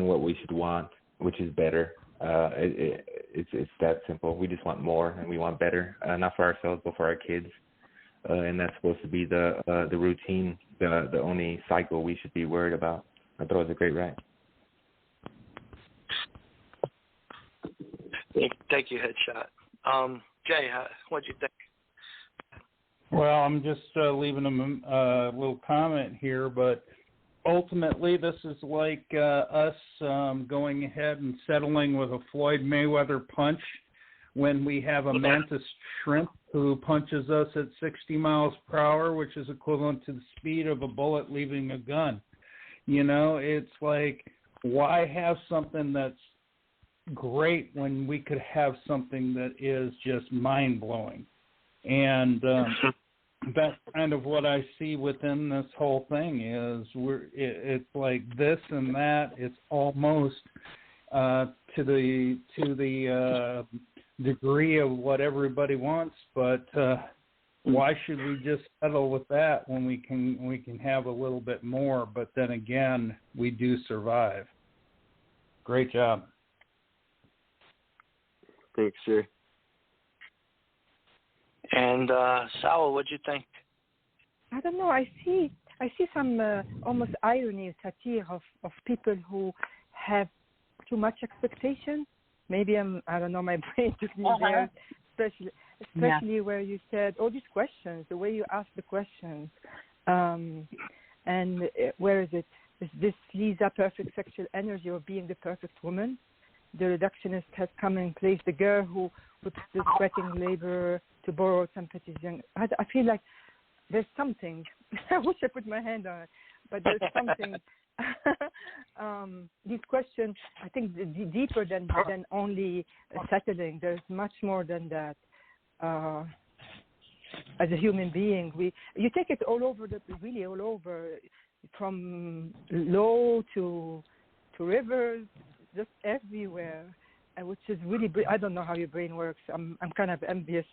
what we should want, which is better. It's that simple. We just want more and we want better, not for ourselves but for our kids, and that's supposed to be the routine, the only cycle we should be worried about. I thought it was a great write. Thank you, Headshot. Jay, what'd you think? Well, I'm just leaving a little comment here, but ultimately this is like us going ahead and settling with a Floyd Mayweather punch when we have a mantis shrimp who punches us at 60 miles per hour, which is equivalent to the speed of a bullet leaving a gun. It's like, why have something that's great when we could have something that is just mind-blowing? And that's kind of what I see within this whole thing is it's like this and that. It's almost to the degree of what everybody wants, but why should we just settle with that when we can have a little bit more? But then again, we do survive. Great job. Thanks, sir. And Sawa, what'd you think? I don't know. I see some almost irony, satire of people who have too much expectation. Maybe I don't know. My brain took me there, especially where you said all these questions, the way you ask the questions, and where is it? Is this Lisa perfect sexual energy or being the perfect woman? The reductionist has come in place. The girl who puts the sweating labor to borrow sympathy. I feel like there's something. I wish I put my hand on it, but there's something. These questions, I think, deeper than only settling. There's much more than that. As a human being, you take it all over, really all over, from low to rivers, just everywhere, which is really, I don't know how your brain works. I'm kind of envious.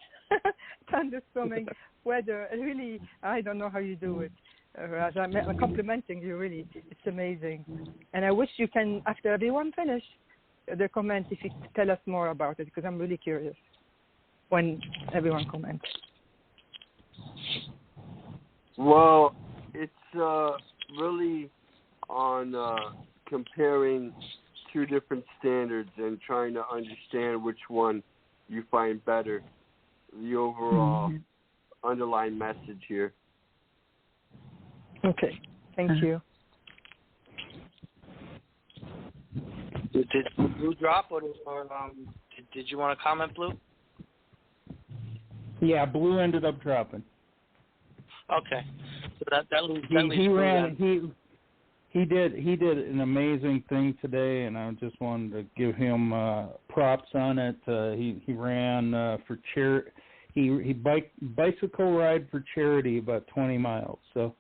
Thunderstorming weather, really, I don't know how you do it. I'm complimenting you, really. It's amazing. And I wish you can, after everyone finish their comment, if you tell us more about it, because I'm really curious when everyone comments. Well, it's really on comparing two different standards and trying to understand which one you find better, the overall underlying message here. Okay. Thank you. Did Blue drop, or did you want to comment, Blue? Yeah, Blue ended up dropping. Okay, so that leaves he did an amazing thing today, and I just wanted to give him props on it. He ran for charity. He bicycle ride for charity about 20 miles. So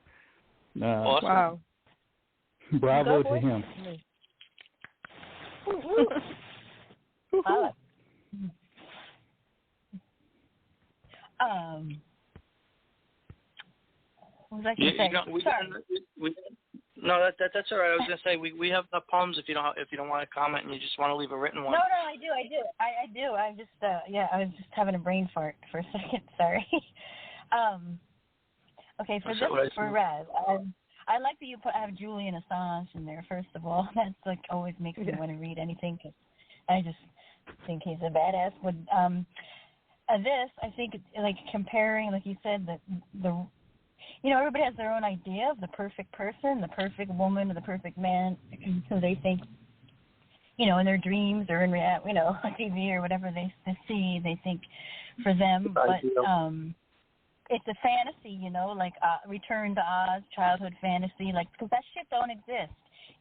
awesome. Wow. Bravo to him. What was I going to say? No, that's all right. I was going to say we have the poems if you don't want to comment and you just want to leave a written one. No, I do. I'm just I was just having a brain fart for a second. Sorry. Okay, for Raz, I like that you have Julian Assange in there. First of all, that's like always makes me want to read anything because I just think he's a badass. But this, I think, like comparing, like you said, the everybody has their own idea of the perfect person, the perfect woman, or the perfect man who they think, in their dreams or in TV or whatever they see, they think for them. But it's a fantasy, like Return to Oz, childhood fantasy, like because that shit don't exist,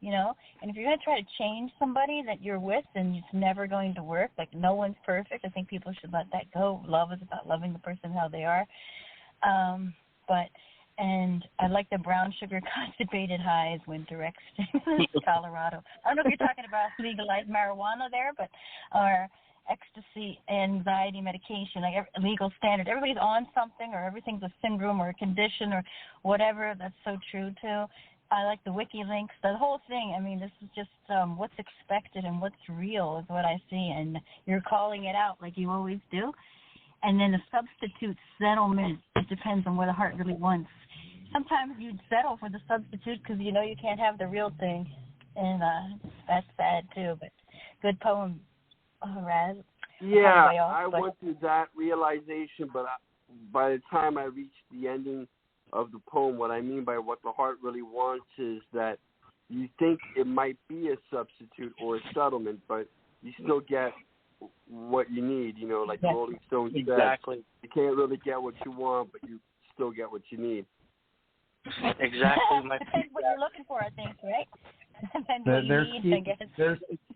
And if you're going to try to change somebody that you're with, then it's never going to work. Like no one's perfect. I think people should let that go. Love is about loving the person how they are. And I like the brown sugar constipated highs winter ecstasy, Colorado. I don't know if you're talking about legalized marijuana there, but or ecstasy, anxiety medication, like legal standard. Everybody's on something, or everything's a syndrome or a condition or whatever. That's so true too. I like the wiki links, the whole thing. I mean, this is just what's expected and what's real is what I see, and you're calling it out like you always do. And then the substitute settlement, it depends on what the heart really wants. Sometimes you'd settle for the substitute because you can't have the real thing, and that's sad too. But good poem, Raz. Yeah, I went through that realization, but by the time I reached the ending of the poem, what I mean by what the heart really wants is that you think it might be a substitute or a settlement, but you still get what you need, like the Rolling Stones said. Exactly. You can't really get what you want, but you still get what you need. Exactly. Depends what you're looking for, I think, right? Depends what you need, I guess.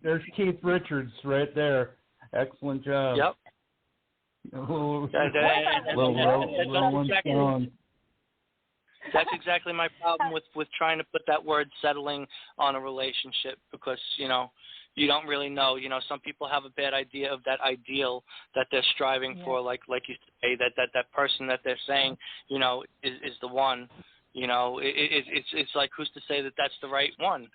There's Keith Richards right there. Excellent job. Yep. That's exactly my problem with trying to put that word settling on a relationship because, you don't really know. Some people have a bad idea of that ideal that they're striving for, like you say, that person that they're saying, is the one. It's like who's to say that that's the right one?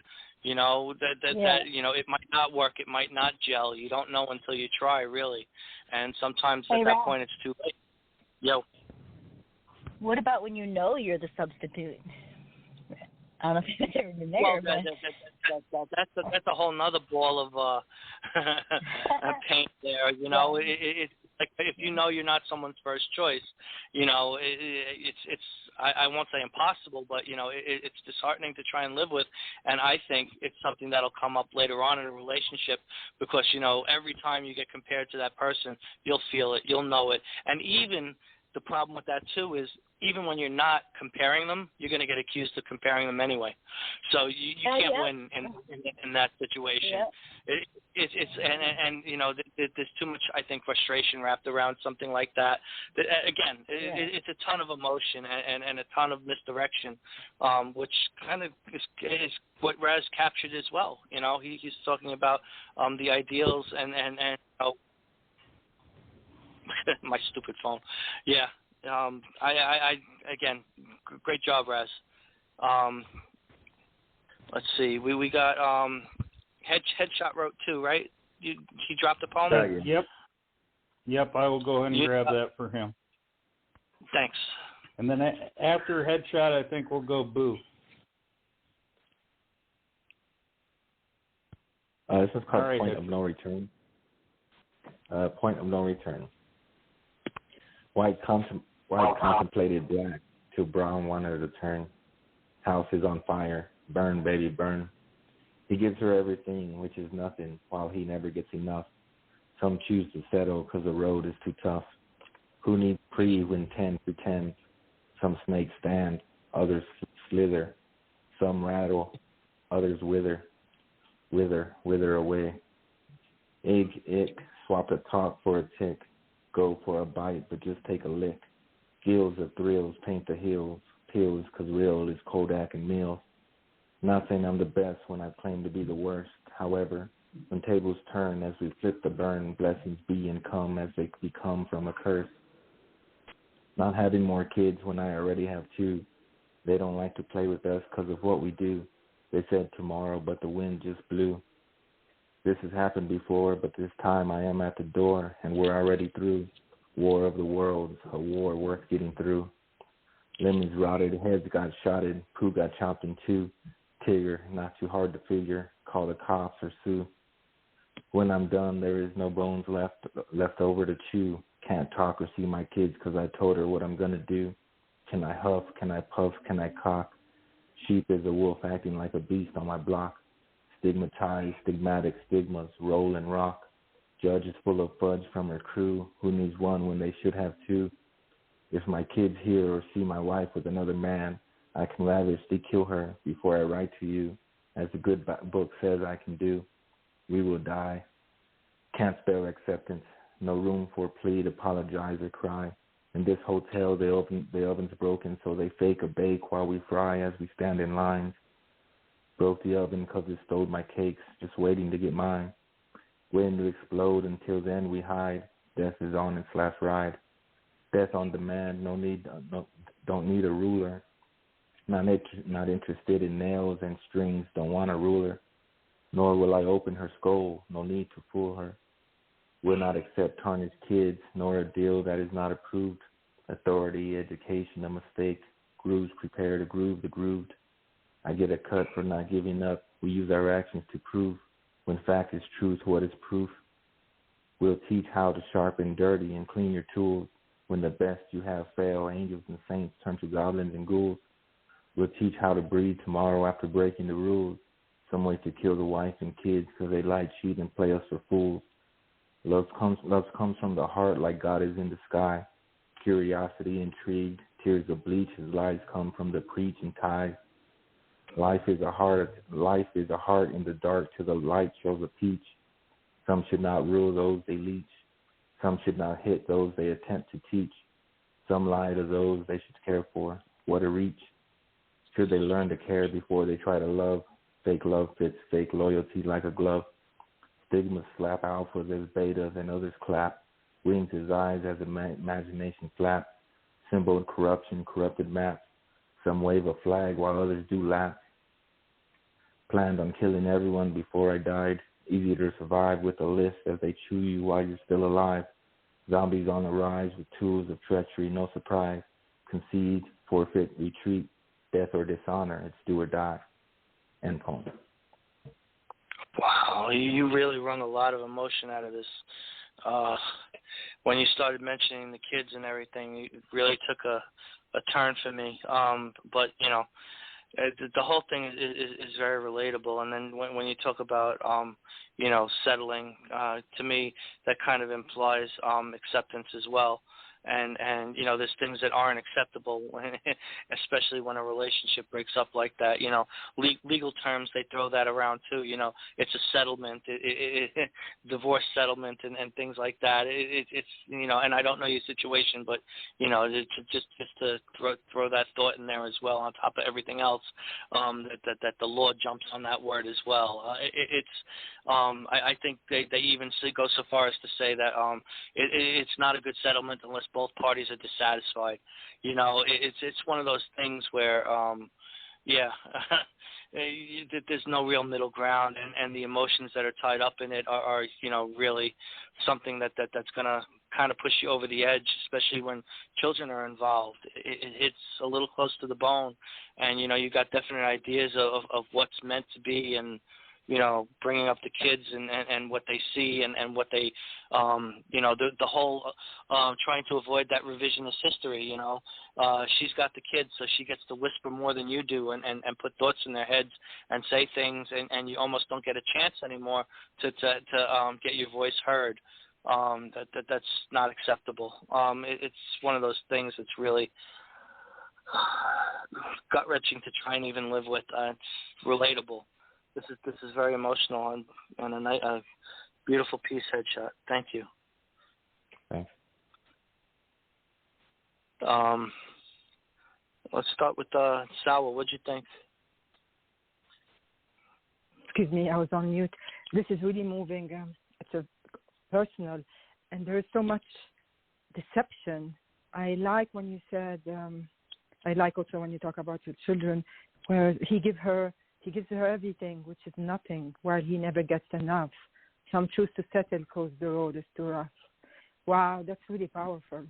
That it might not work, it might not gel. You don't know until you try, really. And sometimes at that point it's too late. Yo. What about when you're the substitute? I don't know if you've ever been there. Well, that's a whole nother ball of paint there. It's like if you're not someone's first choice, it's I won't say impossible, but it's disheartening to try and live with. And I think it's something that'll come up later on in a relationship because every time you get compared to that person, you'll feel it, you'll know it, and even. The problem with that, too, is even when you're not comparing them, you're going to get accused of comparing them anyway. So you can't win in that situation. Yeah. There's too much, I think, frustration wrapped around something like that. Again, it's a ton of emotion and a ton of misdirection, which kind of is what Raz captured as well. He's talking about the ideals and my stupid phone. Yeah. I again, great job, Raz. Let's see. We got Headshot wrote too, right? He dropped a poem? Yep, I will go ahead and grab that for him. Thanks. And then after Headshot, I think we'll go Boo. This is called Point of No Return. Point of No Return. White contemplated black, till brown wanted to turn. House is on fire. Burn, baby, burn. He gives her everything, which is nothing, while he never gets enough. Some choose to settle because the road is too tough. Who needs pre when 10 pretend? Some snakes stand, others slither. Some rattle, others wither. Wither away. Ick, swap a talk for a tick. Go for a bite, but just take a lick. Gills of thrills paint the hills. Pills, 'cause real is Kodak and Mills. Not saying I'm the best when I claim to be the worst. However, when tables turn as we flip the burn, blessings be and come as they become from a curse. Not having more kids when I already have 2. They don't like to play with us 'cause of what we do. They said tomorrow, but the wind just blew. This has happened before, but this time I am at the door, and we're already through. War of the worlds, a war worth getting through. Lemons rotted, heads got shotted, Pooh got chopped in 2. Tigger, not too hard to figure, call the cops or sue. When I'm done, there is no bones left over to chew. Can't talk or see my kids 'cause I told her what I'm going to do. Can I huff, can I puff, can I cock? Sheep is a wolf acting like a beast on my block. Stigmatized, stigmatic stigmas, roll and rock. Judge is full of fudge from her crew. Who needs one when they should have 2? If my kids hear or see my wife with another man, I can lavishly kill her before I write to you, as the good book says I can do. We will die. Can't spell acceptance. No room for plead, apologize, or cry. In this hotel, the oven's broken, so they fake a bake while we fry as we stand in lines. Broke the oven 'cause it stole my cakes, just waiting to get mine. Waiting to explode. Until then, we hide. Death is on its last ride. Death on demand. Don't need a ruler. Not interested in nails and strings. Don't want a ruler. Nor will I open her skull. No need to fool her. Will not accept tarnished kids, nor a deal that is not approved. Authority, education, a mistake. Grooves prepare to groove the grooved. I get a cut for not giving up. We use our actions to prove. When fact is truth, what is proof? We'll teach how to sharpen dirty and clean your tools. When the best you have fail, angels and saints turn to goblins and ghouls. We'll teach how to breathe tomorrow after breaking the rules. Some way to kill the wife and kids 'cause they lie, cheat, and play us for fools. Love comes from the heart like God is in the sky. Curiosity, intrigued, tears of bleach as lies come from the preach and ties. Life is a heart in the dark till the light shows a peach. Some should not rule those they leech. Some should not hit those they attempt to teach. Some lie to those they should care for. What a reach. Should they learn to care before they try to love? Fake love fits fake loyalty like a glove. Stigmas slap alphas as betas and others clap. Wings his eyes as imagination flaps. Symbol corruption, corrupted maps. Some wave a flag while others do laps. Planned on killing everyone before I died. Easy to survive with a list as they chew you while you're still alive. Zombies on the rise with tools of treachery, no surprise. Concede, forfeit, retreat. Death or dishonor, it's do or die. End poem. Wow, you really wrung a lot of emotion out of this. When you started mentioning the kids and everything, it really took a turn for me. But, you know, the whole thing is very relatable. And then when you talk about, you know, settling, to me, that kind of implies acceptance as well. And you know, there's things that aren't acceptable, especially when a relationship breaks up like that. You know, legal terms, they throw that around too. You know, it's a settlement, divorce settlement, and things like that. It's you know, and I don't know your situation, but you know, just to throw that thought in there as well, on top of everything else, that the law jumps on that word as well. I think they even go so far as to say that it's not a good settlement unless both parties are dissatisfied. You know, it's one of those things where, there's no real middle ground, and the emotions that are tied up in it are you know, really something that's going to kind of push you over the edge, especially when children are involved. It's a little close to the bone, and you know, you got definite ideas of what's meant to be, and bringing up the kids and what they see and what they, the whole trying to avoid that revisionist history. She's got the kids, so she gets to whisper more than you do and put thoughts in their heads and say things, and you almost don't get a chance anymore to get your voice heard. That's not acceptable. It's one of those things that's really gut-wrenching to try and even live with. It's relatable. This is very emotional and a beautiful piece, Headshot. Thank you. Thanks. Let's start with Sawa. What'd you think? Excuse me, I was on mute. This is really moving. It's a personal, and there is so much deception. I like when you said. I like also when you talk about your children, where he gives her everything, which is nothing, while he never gets enough. Some choose to settle because the road is too rough. Wow, that's really powerful.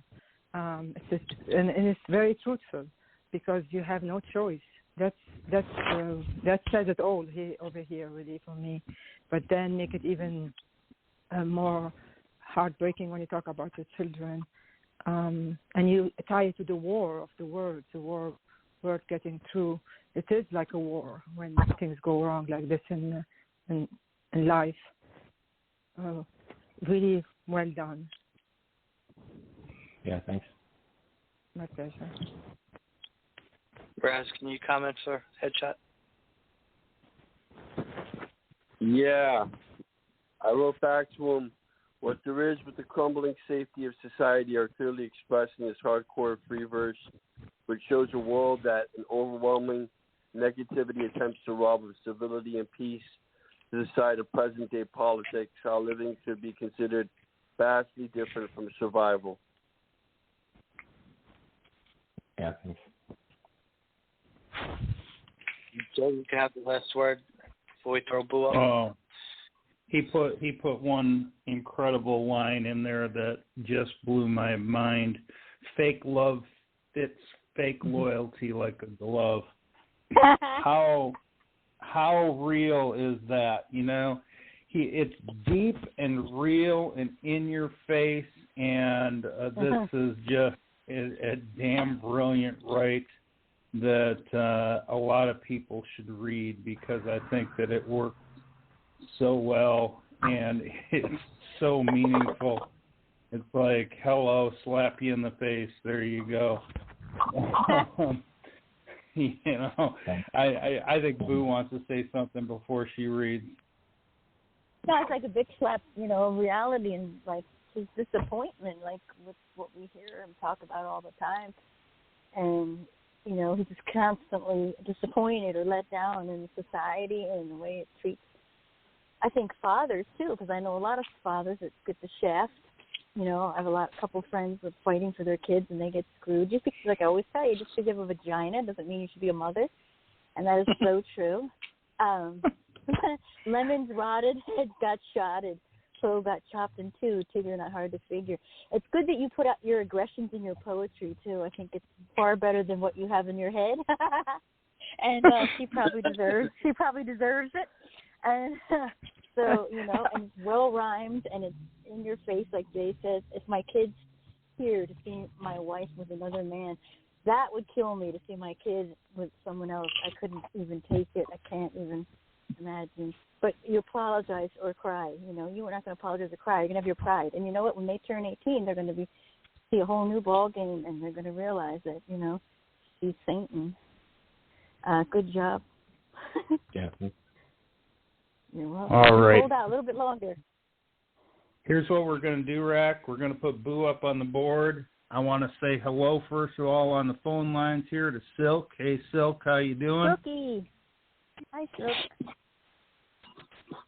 And it's very truthful because you have no choice. That says it all over here, really, for me. But then make it even more heartbreaking when you talk about your children. And you tie it to the war of the words, the war getting through. It is like a war when things go wrong like this in life. Really well done. Yeah, thanks. My pleasure. Raz, can you comment for Headshot? Yeah. I wrote back to him, what there is with the crumbling safety of society are clearly expressed in this hardcore free verse, which shows a world that an overwhelming negativity attempts to rob of civility and peace to the side of present-day politics, how living should be considered vastly different from survival. Yeah, thanks. Joe, you can have the last word before we throw Boo up. Oh, he put one incredible line in there that just blew my mind. Fake love fits fake loyalty like a glove. How real is that? It's deep and real and in your face, and this is just a damn brilliant write that a lot of people should read, because I think that it works so well and it's so meaningful. It's like, hello, slap you in the face, there you go. I think Boo wants to say something before she reads. Yeah, it's like a big slap, of reality and like his disappointment, like with what we hear him talk about all the time. And, he's just constantly disappointed or let down in society and the way it treats, I think, fathers too, because I know a lot of fathers that get the shaft. I have a couple friends that fighting for their kids and they get screwed. Just because, like I always tell you, just because you have a vagina doesn't mean you should be a mother. And that is so true. Lemons rotted, heads got shotted, so got chopped in two. Tigger, not hard to figure. It's good that you put out your aggressions in your poetry too. I think it's far better than what you have in your head. And she probably deserves it. And so, and it's well rhymed and it's in your face, like Jay says. If my kids here to see my wife with another man, that would kill me, to see my kid with someone else. I couldn't even take it. I can't even imagine. But you apologize or cry. You were not going to apologize or cry. You're going to have your pride. And you know what? When they turn 18, they're going to see a whole new ball game, and they're going to realize that, she's Satan. Good job. Yeah. You're welcome. All right. Hold out a little bit longer. Here's what we're going to do, Rack. We're going to put Boo up on the board. I want to say hello, first of all, on the phone lines here to Silk. Hey, Silk, how you doing? Silky. Hi, Silk.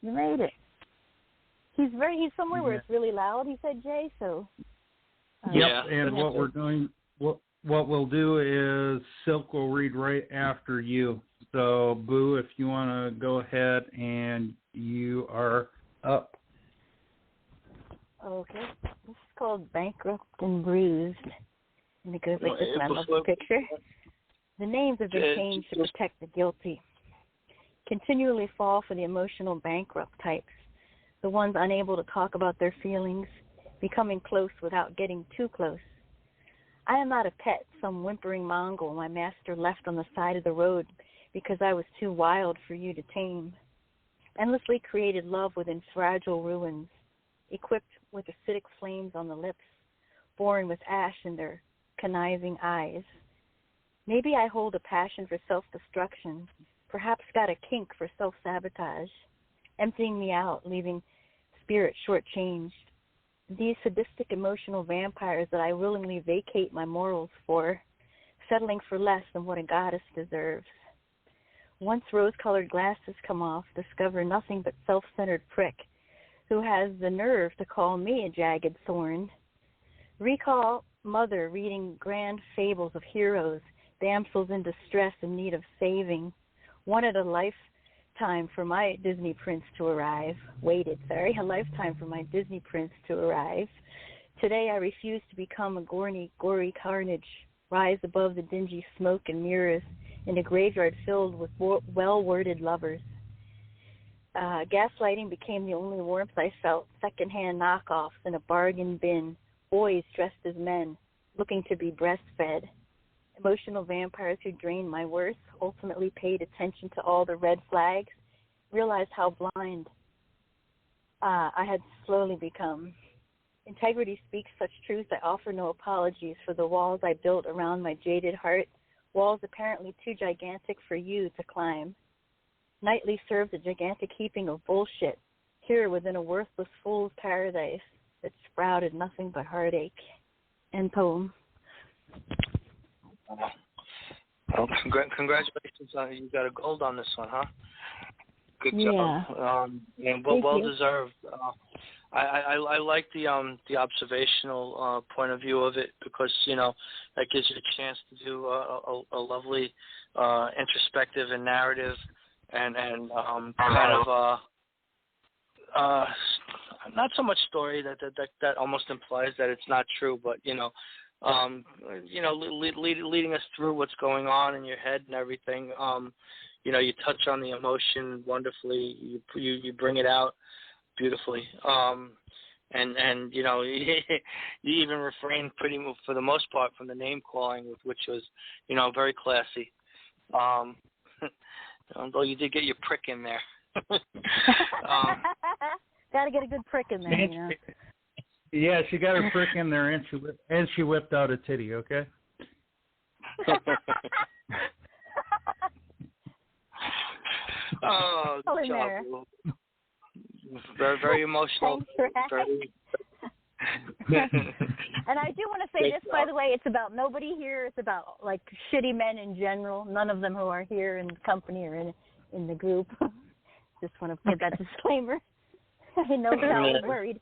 You made it. He's somewhere where it's really loud, he said, Jay, so. Yep, and what we're doing, what we'll do is Silk will read right after you. So, Boo, if you want to go ahead, and you are up. Okay. This is called Bankrupt and Bruised. And it goes like this, and I love the picture. The names have been changed to protect the guilty. continually fall for the emotional bankrupt types, the ones unable to talk about their feelings, becoming close without getting too close. I am not a pet, some whimpering Mongol my master left on the side of the road because I was too wild for you to tame. Endlessly created love within fragile ruins, equipped with acidic flames on the lips, born with ash in their conniving eyes. Maybe I hold a passion for self-destruction, perhaps got a kink for self-sabotage, emptying me out, leaving spirit shortchanged. These sadistic emotional vampires that I willingly vacate my morals for, settling for less than what a goddess deserves. Once rose-colored glasses come off, discover nothing but self-centered prick who has the nerve to call me a jagged thorn. Recall mother reading grand fables of heroes, damsels in distress in need of saving. Wanted a lifetime for my Disney prince to arrive. A lifetime for my Disney prince to arrive. Today I refuse to become a gory carnage, rise above the dingy smoke and mirrors in a graveyard filled with well-worded lovers. Gaslighting became the only warmth I felt, secondhand knockoffs in a bargain bin, boys dressed as men, looking to be breastfed. Emotional vampires who drained my worth, ultimately paid attention to all the red flags, realized how blind I had slowly become. Integrity speaks such truth I offer no apologies for the walls I built around my jaded heart, walls apparently too gigantic for you to climb. Nightly served a gigantic heaping of bullshit, here within a worthless fool's paradise that sprouted nothing but heartache. End poem. Well, congratulations on you got a gold on this one, huh? Good job. Yeah. And well deserved. I like the observational point of view of it because that gives you a chance to do a lovely introspective and narrative and kind of not so much story that almost implies that it's not true, but leading us through what's going on in your head and everything. You touch on the emotion wonderfully. You bring it out beautifully. And you even refrain for the most part from the name calling, which was very classy. Although you did get your prick in there. Got to get a good prick in there, Yeah, she got her prick in there, and she whipped out a titty. Okay. Oh, good job. Very, very emotional. Very... And I do want to say this, by the way, it's about nobody here. It's about like shitty men in general. None of them who are here in the company or in the group. Just want to give that disclaimer. I know Sal was worried.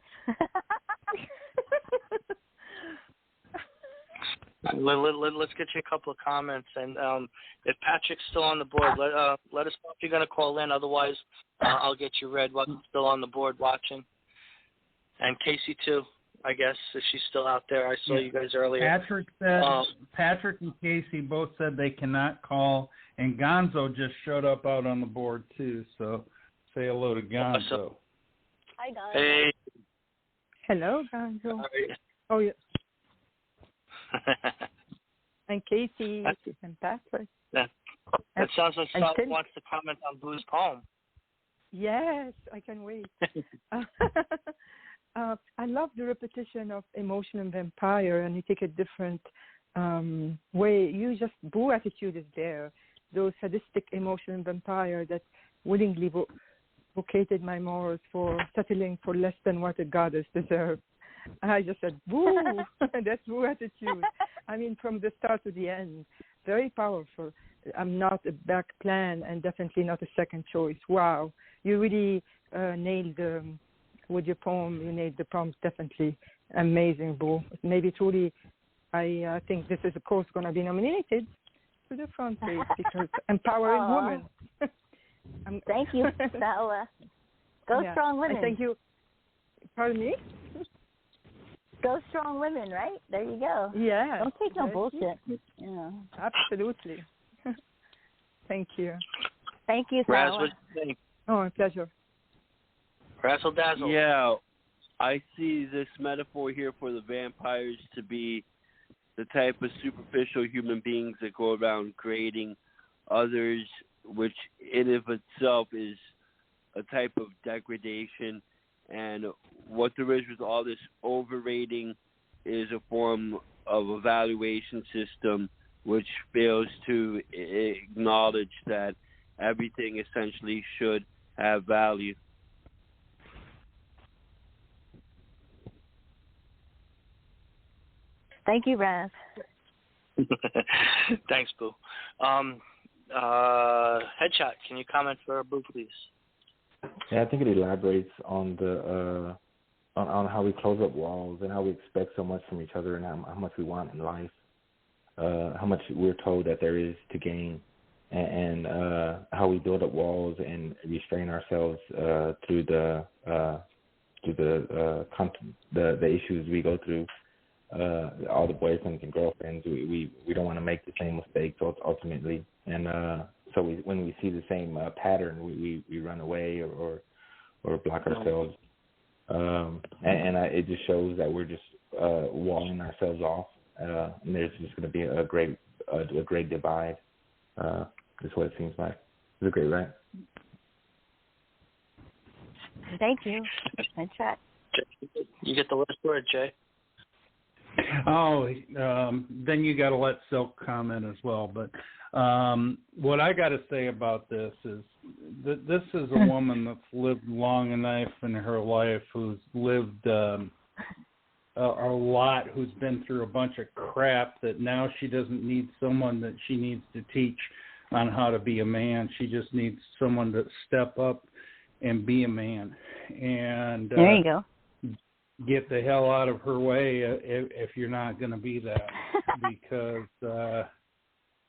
Let's get you a couple of comments, and if Patrick's still on the board, let us know if you're going to call in. Otherwise, I'll get you read while you're still on the board watching. And Casey too, I guess, if she's still out there. I saw you guys earlier. Patrick and Casey both said they cannot call, and Gonzo just showed up out on the board too. So say hello to Gonzo. Hi, Gonzo. Hey. Hello, Gonzo. Oh yeah. And Casey and Patrick. That sounds like Sal wants to comment on Boo's poem. Yes, I can wait. I love the repetition of emotion and vampire, and you take a different way. Boo attitude is there. Those sadistic emotion and vampire that willingly vocated my morals for settling for less than what a goddess deserves. And I just said, boo! That's boo attitude. I mean, from the start to the end, very powerful. I'm not a back plan and definitely not a second choice. Wow. You really nailed with your poem. You nailed the prompts, definitely. Amazing, Boo. Maybe truly, I think this is, of course, going to be nominated to the front page because empowering women. Thank you, Stella. Go strong women. And thank you. Pardon me? Go strong women, right? There you go. Yeah. Don't take no bullshit. Yeah. Absolutely. Thank you. Thank you, Raz, Sala. what do you think? Oh, a pleasure. Razzle dazzle. Yeah, I see this metaphor here for the vampires to be the type of superficial human beings that go around grading others, which in of itself is a type of degradation. And what there is with all this overrating is a form of evaluation system which fails to acknowledge that everything essentially should have value. Thank you, Raz. Thanks, Boo. Headshot, can you comment for Boo, please? Yeah, I think it elaborates on the on how we close up walls and how we expect so much from each other and how much we want in life, how much we're told that there is to gain, and how we build up walls and restrain ourselves through the issues we go through. All the boyfriends and girlfriends, we don't want to make the same mistakes ultimately, and so when we see the same pattern, we run away or block ourselves, and it just shows that we're just walling ourselves off, and there's just going to be a great divide. Is what it seems like. It's a great rant. Thank you. Headshot. You get the last word, Jay. Oh, then you got to let Silk comment as well. But what I got to say about this is that this is a woman that's lived long enough in her life, who's lived a lot, who's been through a bunch of crap, that now she doesn't need someone that she needs to teach on how to be a man. She just needs someone to step up and be a man. And there you go. Get the hell out of her way if you're not going to be that, because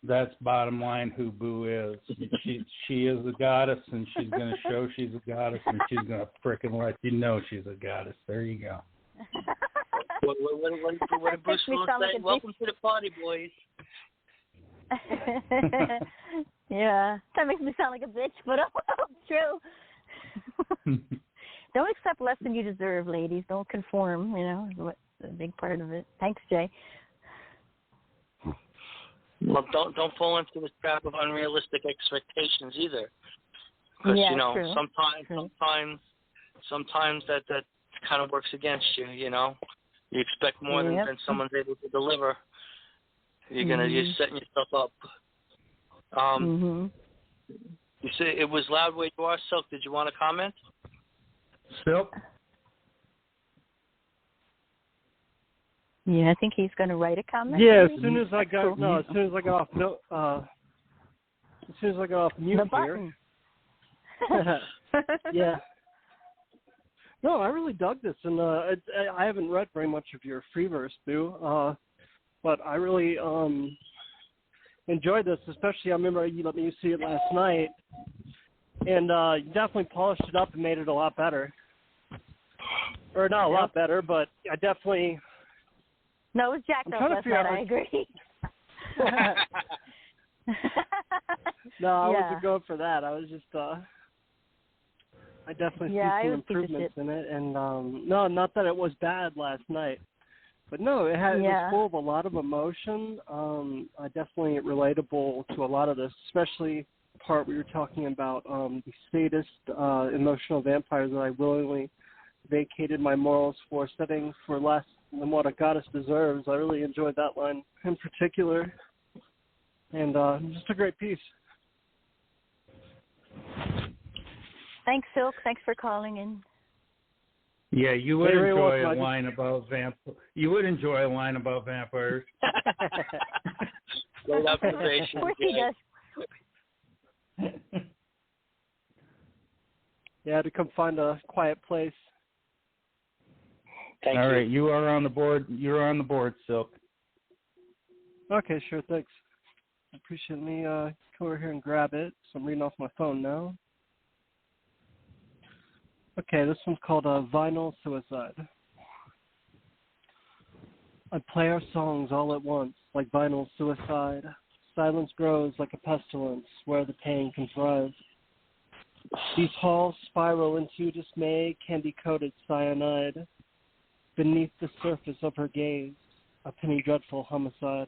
that's bottom line who Boo is. She is a goddess, and she's going to show she's a goddess, and she's going to frickin' let you know she's a goddess. There you go. What did Bruce Willis say? Welcome to the party, boys. Yeah, that makes me sound like a bitch, but it's true. Don't accept less than you deserve, ladies. Don't conform, is what's a big part of it. Thanks, Jay. Well, don't fall into the trap of unrealistic expectations either. Because, true. sometimes that kind of works against you, You expect more than someone's able to deliver. You're setting yourself up. You say it was loud where you are, Silk. Did you want to comment? Silk? Yeah, I think he's going to write a comment. Yeah, maybe? as soon as I got off mute here. Yeah. No, I really dug this, and I haven't read very much of your free verse, Boo, but I really enjoyed this, especially I remember you let me see it last night, and you definitely polished it up and made it a lot better. Or not a lot better, but I definitely... No, it was jacked up last night, I agree. No, I wasn't going for that. I was just... I definitely see some improvements in it, and no, not that it was bad last night, but no, it was full of a lot of emotion. Definitely relatable to a lot of this, especially the part we were talking about the sadist, emotional vampires that I willingly vacated my morals for, setting for less than what a goddess deserves. I really enjoyed that line in particular, and just a great piece. Thanks, Silk. Thanks for calling in. Yeah, you would enjoy a line about You would enjoy a line about vampires. Great observation. Of course he does. Yeah, to come find a quiet place. Thank you. All right, you are on the board. You're on the board, Silk. Okay, sure, thanks. I appreciate me come over here and grab it. So I'm reading off my phone now. Okay, this one's called Vinyl Suicide. I play our songs all at once, like vinyl suicide. Silence grows like a pestilence where the pain can thrive. These halls spiral into dismay, candy-coated cyanide. Beneath the surface of her gaze, a penny dreadful homicide.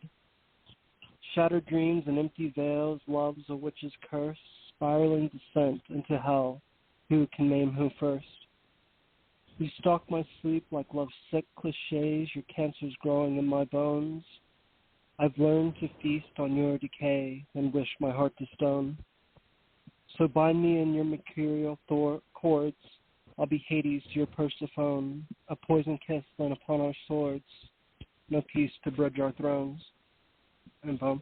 Shattered dreams and empty veils, love's a witch's curse, spiraling descent into hell. Who can name who first? You stalk my sleep like love's sick cliches, your cancer's growing in my bones. I've learned to feast on your decay and wish my heart to stone. So bind me in your mercurial cords, I'll be Hades to your Persephone, a poison kiss then upon our swords, no peace to bridge our thrones. And poem.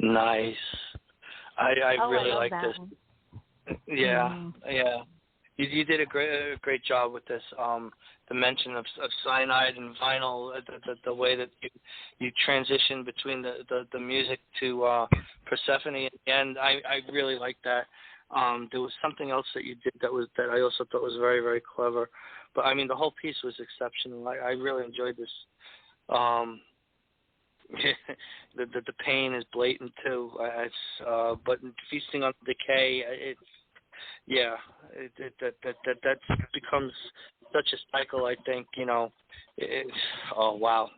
Nice. I really like that this. One. Yeah, yeah. You did a great job with this. The mention of cyanide and vinyl, the way that you transition between the music to Persephone at the end. I really like that. There was something else that you did that I also thought was very, very clever. But I mean, the whole piece was exceptional. I really enjoyed this. The pain is blatant too. But feasting on decay, that becomes such a cycle. I think oh wow.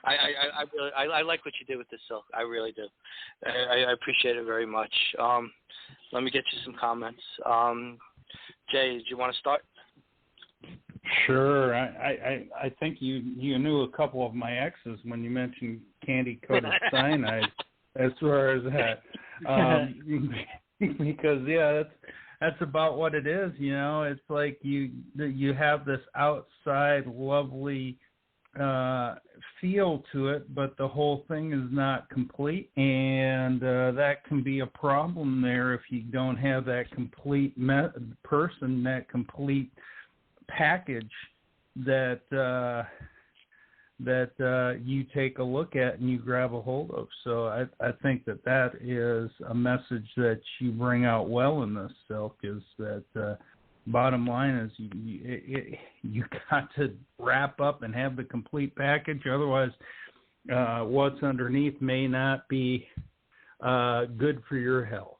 I like what you did with this, Silk. I really do. I appreciate it very much. Let me get you some comments. Jay, do you want to start? Sure. I think you knew a couple of my exes when you mentioned candy-coated cyanide as far as that. Because, that's about what it is, It's like you have this outside lovely feel to it, but the whole thing is not complete, and that can be a problem there if you don't have that complete person, that complete package that you take a look at and you grab a hold of. So I think that is a message that you bring out well in this, Silk, is that bottom line is you got to wrap up and have the complete package. Otherwise, what's underneath may not be good for your health.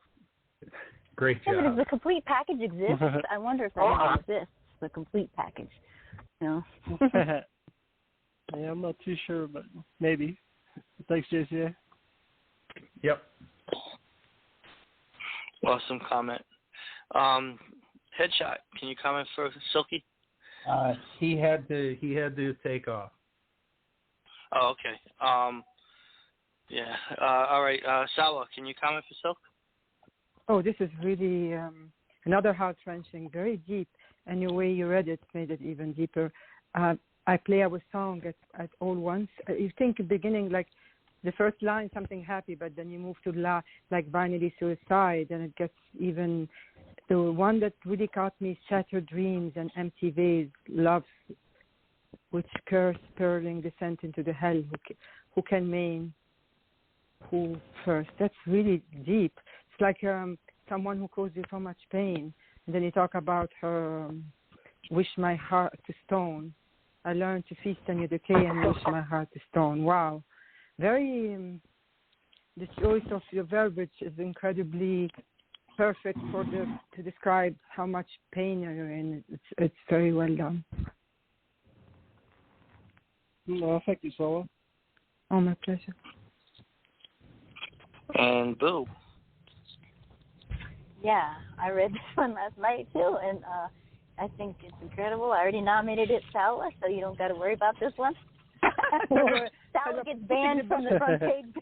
Great job. But does the complete package exist? I wonder if that exists, the complete package. Yeah, I'm not too sure, but maybe. Thanks, JCA. Yep. Awesome comment. Headshot, can you comment for Silky? He had to take off. Oh, okay. All right. Sawa, can you comment for Silk? Oh, this is really another heart-wrenching, very deep. And the way you read it made it even deeper. I play our song at all once. You think at the beginning, like the first line, something happy, but then you move to like binary suicide, and it gets even. The one that really caught me, shattered dreams and empty vase, love, which curse, purling descent into the hell. Who can maim? Who first? That's really deep. It's like someone who caused you so much pain. And then you talk about her, wish my heart to stone. I learned to feast on your decay and wish my heart to stone. Wow. Very, the choice of your verbiage is incredibly perfect to describe how much pain you're in. It's very well done. No, thank you, Sola. Oh, my pleasure. And Boo. Yeah, I read this one last night too, and I think it's incredible. I already nominated it, Sawa, so you don't got to worry about this one. Sawa gets banned from the front page.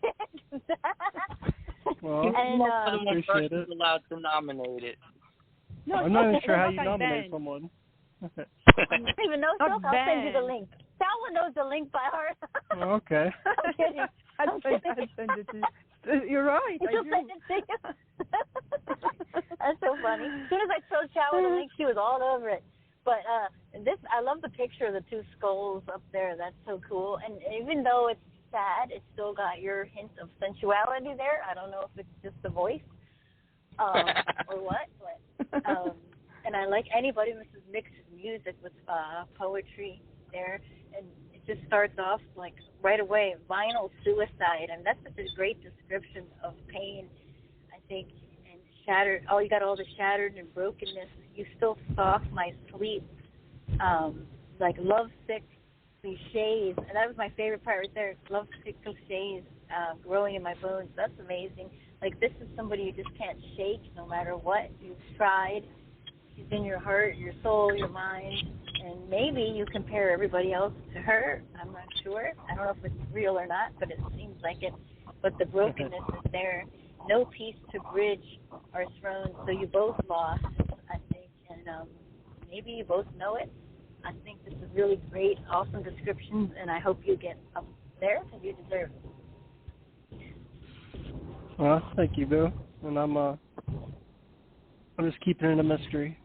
Well, and appreciate it. Allowed to nominate it. No, I'm not even sure how you not nominate banned. someone. I don't even know, Silk. I'll send you the link. Sawa knows the link by heart. Oh, okay. I'm kidding. I'll send it to you. You're right. She'll send it to you. That's so funny. As soon as I showed Sawa the link, she was all over it. But I love the picture of the two skulls up there. That's so cool. And even though it's sad, it's still got your hint of sensuality there. I don't know if it's just the voice or what. But, and I like anybody who mixes music with poetry there. And it just starts off like right away, vinyl suicide. And that's such a great description of pain, I think. And shattered, you got all the shattered and brokenness. You still soft my sleep, like lovesick cliches. And that was my favorite part right there, lovesick cliches growing in my bones. That's amazing. Like, this is somebody you just can't shake no matter what. You've tried. She's in your heart, your soul, your mind. And maybe you compare everybody else to her. I'm not sure. I don't know if it's real or not, but it seems like it. But the brokenness is there. No piece to bridge our throne, so you both lost, I think. And maybe you both know it. I think this is really great, awesome descriptions, and I hope you get up there because you deserve it. Well, thank you, Boo. And I'm just keeping it a mystery.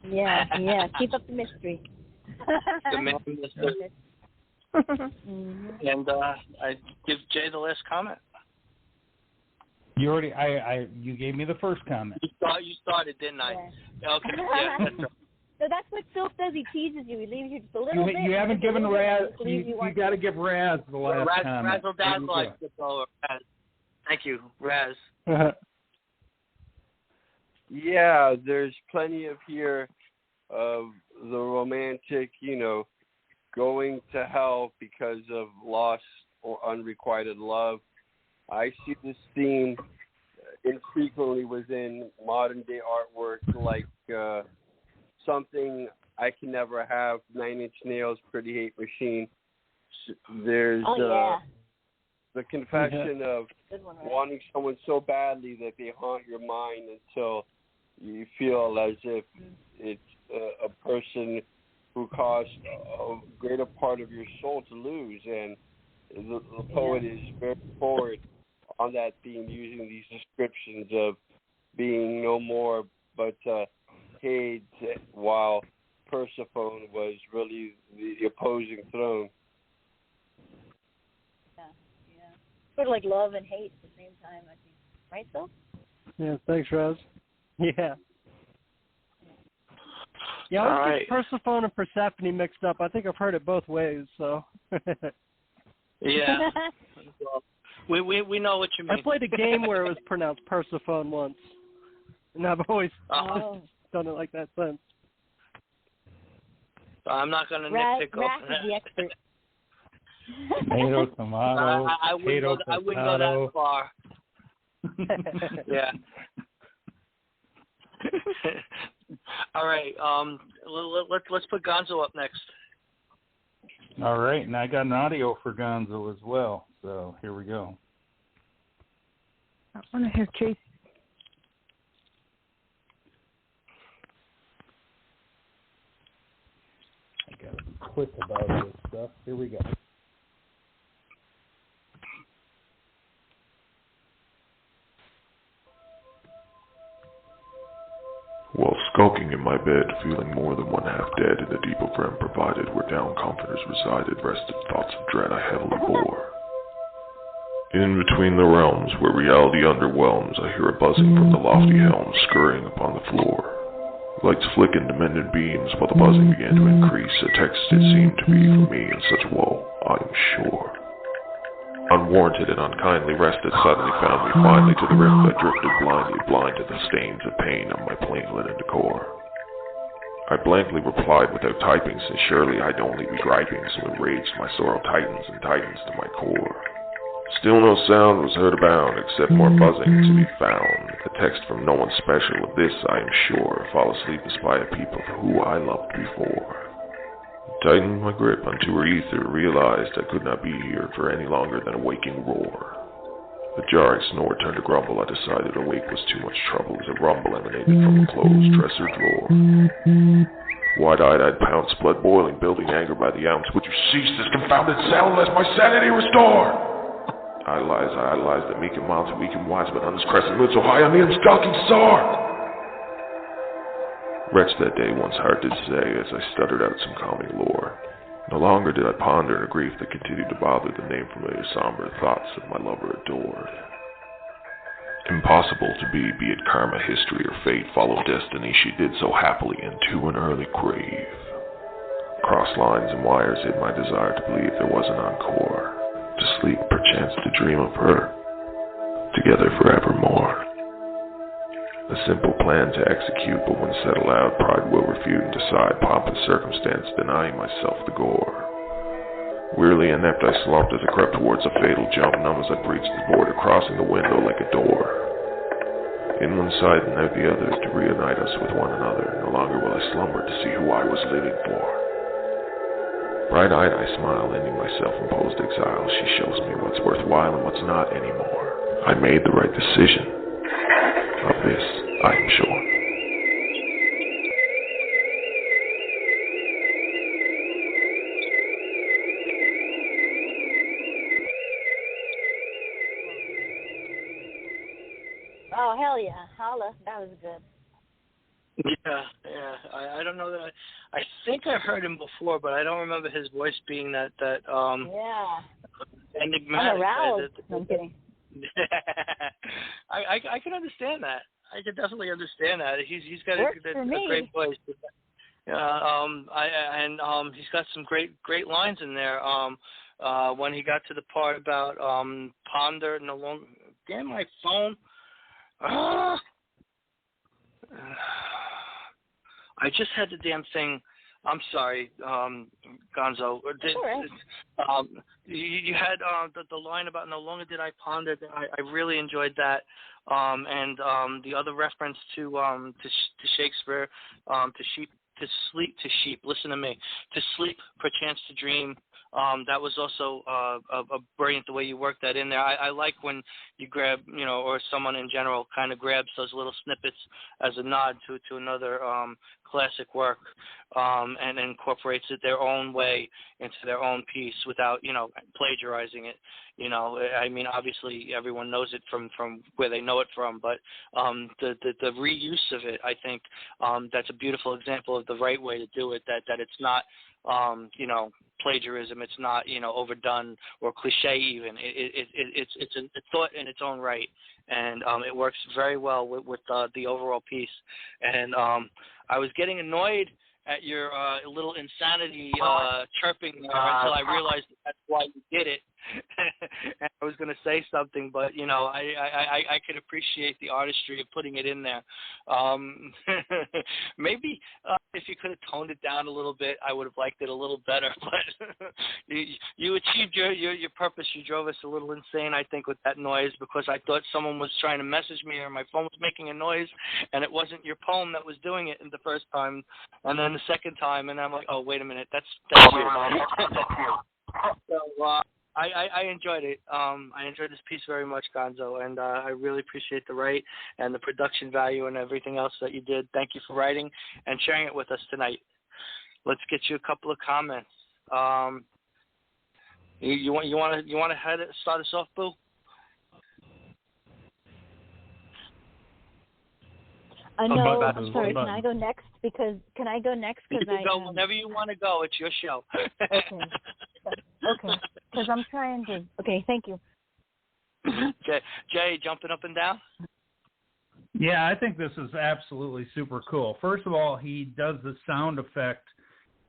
Yeah, keep up the mystery. The mystery. And I give Jay the last comment. You already, you gave me the first comment. You started, didn't I? Yeah. Okay, yeah, that's right. So that's what Phil does. He teases you. He leaves you just a little bit. You haven't given Raz. You got to give Raz the last comment. Razzle dazzle, like this over. Thank you, Raz. Yeah, there's plenty of here of the romantic, going to hell because of lost or unrequited love. I see this theme infrequently within modern day artwork, like Something I Can Never Have, 9 Inch Nails, Pretty Hate Machine. There's the confession of wanting someone so badly that they haunt your mind until you feel as if it's a person who caused a greater part of your soul to lose. And the poet is very forward on that theme, using these descriptions of being no more but Hades, while Persephone was really the opposing throne. Yeah. Sort of like love and hate at the same time, I think. Right, Phil? Yeah, thanks, Raz. Yeah. Yeah, I always get Persephone and Persephone mixed up. I think I've heard it both ways, so. Yeah. We know what you mean. I played a game where it was pronounced Persephone once, and I've always done it like that since. I'm not going to nitpick Raz is the expert. Tomato, tomato, I wouldn't go that far. Yeah. All right. Let's put Gonzo up next. All right, and I got an audio for Gonzo as well. So here we go. I want to hear Chase. I got a clip about this stuff. Here we go. While skulking in my bed, feeling more than one half dead in the deep of REM provided where down comforters resided, rested thoughts of dread I heavily bore. In between the realms where reality underwhelms, I hear a buzzing from the lofty helms scurrying upon the floor. Lights flick into mended beams while the buzzing began to increase, a text it seemed to be for me in such woe, I am sure. Unwarranted and unkindly rested suddenly found me finally to the rift that drifted blindly, blind to the stains of pain on my plain linen decor. I blankly replied without typing, since surely I'd only be griping, so enraged my sorrow tightens and tightens to my core. Still no sound was heard abound, except more buzzing to be found. A text from no one special, of this I am sure. Fall asleep to spy a peep of who I loved before. Tightened my grip onto her ether, realized I could not be here for any longer than a waking roar. The jarring snore turned to grumble. I decided awake was too much trouble as a rumble emanated from a closed dresser drawer. Wide-eyed, I'd pounced, blood boiling, building anger by the ounce. Would you cease this confounded sound, lest my sanity restore? I idolized the meek and mild to weak and wise, but on this crescent moon so high on me I'm stalking sore. Wretched that day, once hard to say, as I stuttered out some calming lore. No longer did I ponder in a grief that continued to bother the name familiar somber thoughts of my lover adored. Impossible to be it karma, history, or fate, follow destiny, she did so happily into an early grave. Cross lines and wires hid my desire to believe there was an encore, to sleep, perchance to dream of her, together forevermore. A simple plan to execute, but when said aloud, pride will refute and decide, pomp and circumstance denying myself the gore. Wearily inept, I slumped as I crept towards a fatal jump, numb as I breached the border, crossing the window like a door. In one side and out the other, to reunite us with one another. No longer will I slumber to see who I was living for. Bright-eyed I smile, ending my self-imposed exile. She shows me what's worthwhile and what's not anymore. I made the right decision. Of this, I am sure. Oh, hell yeah. Holla. That was good. Yeah. I don't know that I think I heard him before, but I don't remember his voice being that enigmatic. I'm aroused. I'm kidding. I can understand that. I can definitely understand that. He's got a great voice. He's got some great lines in there. When he got to the part about ponder no longer. Damn my phone. I just had the damn thing. I'm sorry, Gonzo. You had the line about no longer did I ponder. I really enjoyed that. And the other reference to Shakespeare, to sleep. Listen to me. To sleep, perchance to dream. That was also a brilliant the way you worked that in there. I like when you grab, or someone in general kind of grabs those little snippets as a nod to another classic work and incorporates it their own way into their own piece without, plagiarizing it. I mean, obviously everyone knows it from where they know it from, but the reuse of it, I think that's a beautiful example of the right way to do it, that it's not, plagiarism. It's not, overdone or cliche even. It's a thought in its own right, and it works very well with the overall piece. And I was getting annoyed at your little insanity chirping there until I realized that's why you did it. And I was going to say something, but I could appreciate the artistry of putting it in there. Maybe if you could have toned it down a little bit, I would have liked it a little better. But you achieved your purpose. You drove us a little insane, I think, with that noise, because I thought someone was trying to message me or my phone was making a noise, and it wasn't your poem that was doing it the first time, and then the second time, and I'm like, oh, wait a minute, that's you. So I enjoyed it. I enjoyed this piece very much, Gonzo, and I really appreciate the write and the production value and everything else that you did. Thank you for writing and sharing it with us tonight. Let's get you a couple of comments. You want to start us off, Boo? No, I'm sorry. Can I go next? Because you can go whenever you want to go. It's your show. Okay. Because I'm trying to. Okay, thank you. Jay, jumping up and down? Yeah, I think this is absolutely super cool. First of all, he does the sound effect.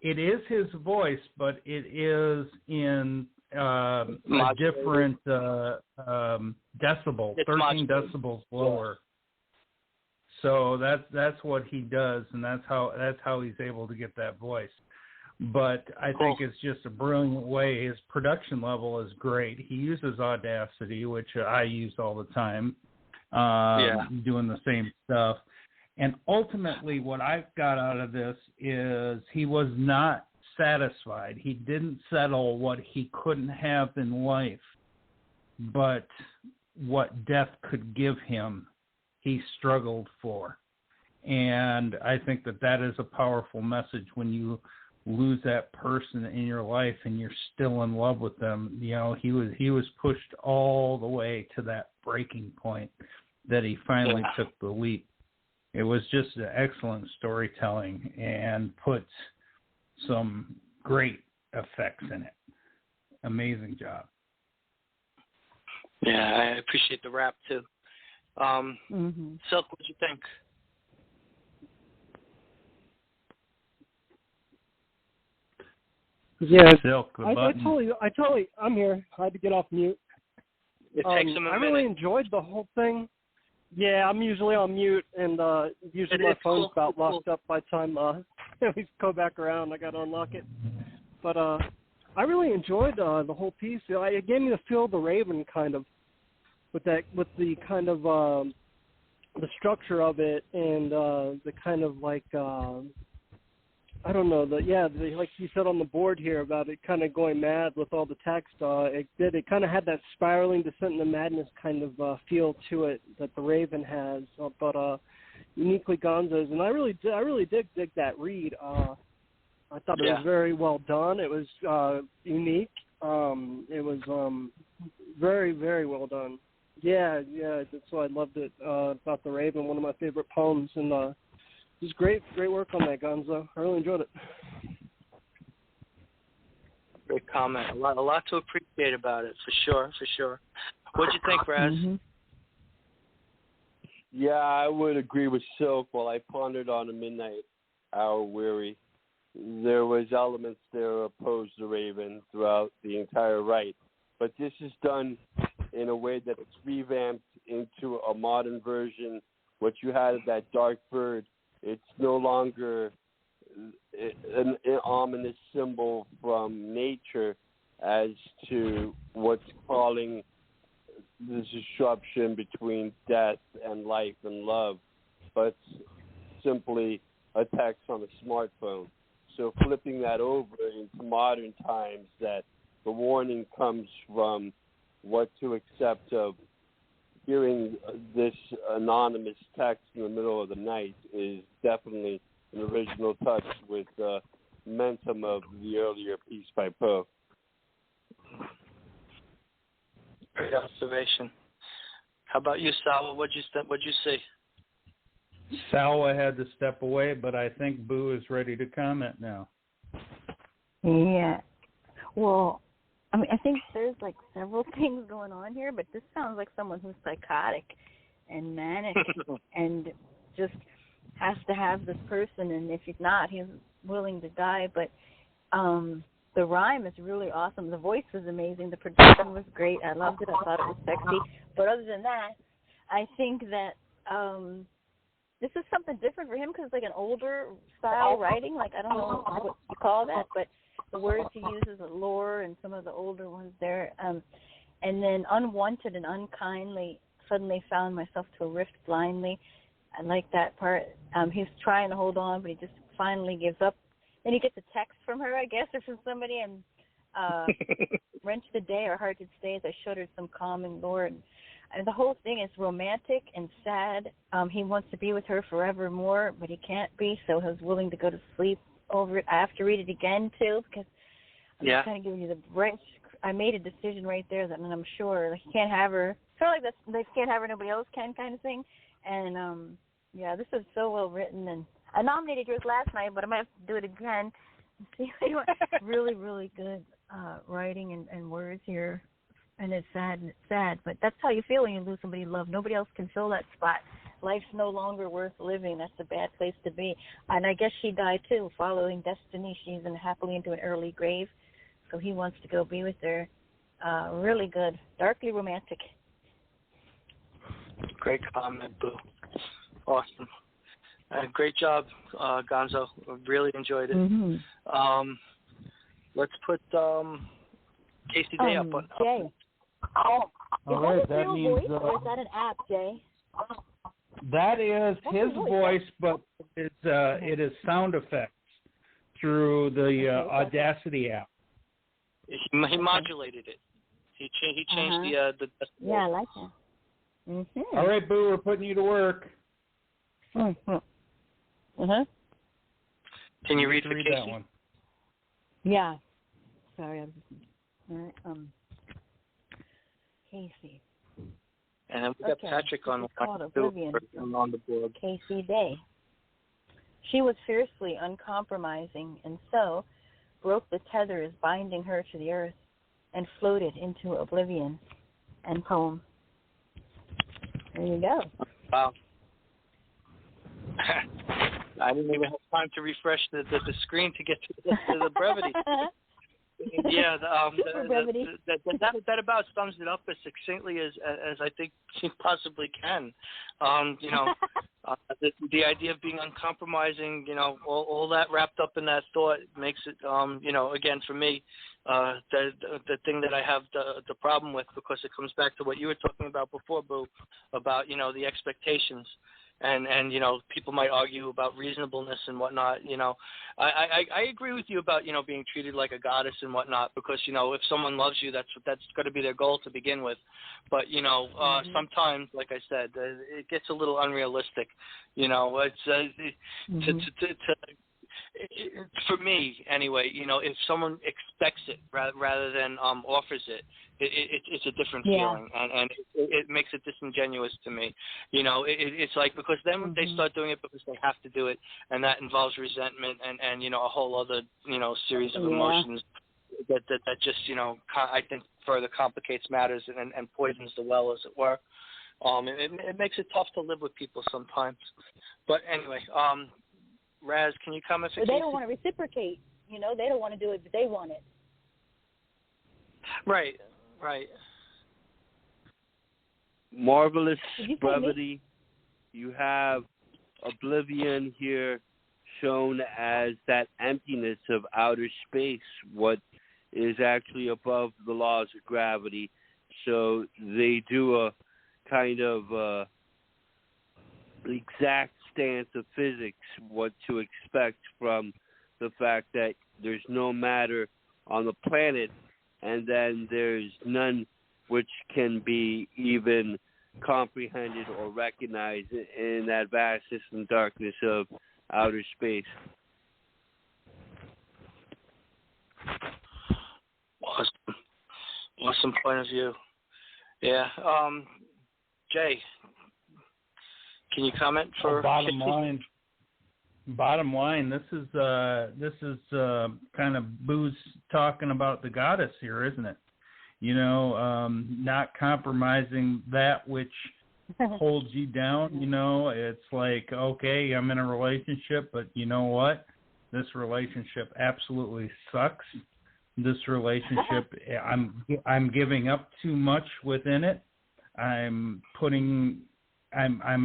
It is his voice, but it is in a different decibel, 13 decibels lower. So that's what he does, and that's how he's able to get that voice. But I think it's just a brilliant way. His production level is great. He uses Audacity, which I use all the time, doing the same stuff. And ultimately what I got out of this is he was not satisfied. He didn't settle what he couldn't have in life, but what death could give him, he struggled for. And I think that is a powerful message when you lose that person in your life and you're still in love with them. He was pushed all the way to that breaking point that he finally took the leap. It was just an excellent storytelling and puts some great effects in it. Amazing job. Yeah, I appreciate the rap too. Silk, what do you think? Yeah, Silk, I totally, I'm here. I had to get off mute. It takes him a minute. I really enjoyed the whole thing. Yeah, I'm usually on mute, and usually my phone's about locked up by the time we go back around. I got to unlock it. But I really enjoyed the whole piece. It gave me the feel of the Raven, kind of, with the kind of the structure of it, and the kind of like I don't know, like you said on the board here about it kind of going mad with all the text. It kind of had that spiraling descent into madness kind of feel to it that the Raven has, but uniquely Gonzo's. And I really did dig that read. I thought it was very well done. It was unique. It was very, very well done. Yeah, that's why I loved it about the Raven. One of my favorite poems, and it was great work on that, Gonzo. I really enjoyed it. Great comment. A lot to appreciate about it, for sure. What'd you think, Raz? Mm-hmm. Yeah, I would agree with Silk. While I pondered on a midnight hour weary, there was elements there opposed to Raven throughout the entire right. But this is done in a way that it's revamped into a modern version. What you had of that dark bird, it's no longer an ominous symbol from nature as to what's calling the disruption between death and life and love, but simply a text on a smartphone. So flipping that over into modern times, that the warning comes from what to accept of hearing this anonymous text in the middle of the night is definitely an original touch with the momentum of the earlier piece by Poe. Great observation. How about you, Salwa? What'd you say? Salwa had to step away, but I think Boo is ready to comment now. Yeah. Well, I mean, I think there's like several things going on here, but this sounds like someone who's psychotic and manic and just has to have this person, and if he's not, he's willing to die. But the rhyme is really awesome. The voice was amazing. The production was great. I loved it. I thought it was sexy. But other than that, I think that this is something different for him because it's like an older style writing. Like, I don't know what you call that, but the words he uses are lore and some of the older ones there. And then unwanted and unkindly, suddenly found myself to a rift blindly. I like that part. He's trying to hold on, but he just finally gives up. Then he gets a text from her, I guess, or from somebody, and wrenched the day, our heart did stay as I shuddered some calming lore. And the whole thing is romantic and sad. He wants to be with her forevermore, but he can't be, so he's willing to go to sleep over it. I have to read it again, too, because I'm just kind of giving you the branch. I made a decision right there that, and I'm sure, like, he can't have her. Sort of like this, they can't have her, nobody else can kind of thing. And, this is so well written, and I nominated yours last night, but I might have to do it again. See, really, really good writing and words here, and it's sad, but that's how you feel when you lose somebody you love. Nobody else can fill that spot. Life's no longer worth living. That's a bad place to be. And I guess she died, too, following destiny. She's happily into an early grave, so he wants to go be with her. Really good. Darkly romantic. Great comment, Boo. Awesome. Great job, Gonzo. I really enjoyed it. Mm-hmm. Let's put Casey Day up on. Jay. All right, that means. Voice, or is that an app, Jay? That is his voice, but it is sound effects through the Audacity app. He modulated it. He changed the. Yeah, I like that. Mm-hmm. All right, Boo, we're putting you to work. Can you read for Casey? That one? Yeah. Sorry, I'm just. All right. Casey. And then we got Patrick on the board. Casey Day. She was fiercely uncompromising, and so broke the tethers binding her to the earth, and floated into oblivion. And poem. There you go. Wow. I didn't even have time to refresh the screen to get to the brevity. Yeah, that about sums it up as succinctly as I think she possibly can. The idea of being uncompromising, all that wrapped up in that thought makes it, again for me, the thing that I have the problem with, because it comes back to what you were talking about before, Boo, about the expectations. And people might argue about reasonableness and whatnot. I agree with you about being treated like a goddess and whatnot, because if someone loves you, that's going to be their goal to begin with. But sometimes, like I said, it gets a little unrealistic. For me anyway, if someone expects it rather than offers it, it's a different feeling, and it makes it disingenuous to me. It's like, because then they start doing it because they have to do it, and that involves resentment and a whole other series of emotions that just I think further complicates matters and poisons the well, as it were. It makes it tough to live with people sometimes. But anyway, Raz, can you comment? They don't want to reciprocate. They don't want to do it, but they want it. Right. Marvelous brevity. You have oblivion here shown as that emptiness of outer space, what is actually above the laws of gravity. So they do a kind of exact stance of physics, what to expect from the fact that there's no matter on the planet, and then there's none which can be even comprehended or recognized in that vastness and darkness of outer space. Awesome point of view. Yeah. Jay, can you comment for bottom line? This is kind of Boo's talking about the goddess here, isn't it? Not compromising that which holds you down. It's like, okay, I'm in a relationship, but you know what? This relationship absolutely sucks. This relationship, I'm giving up too much within it. I'm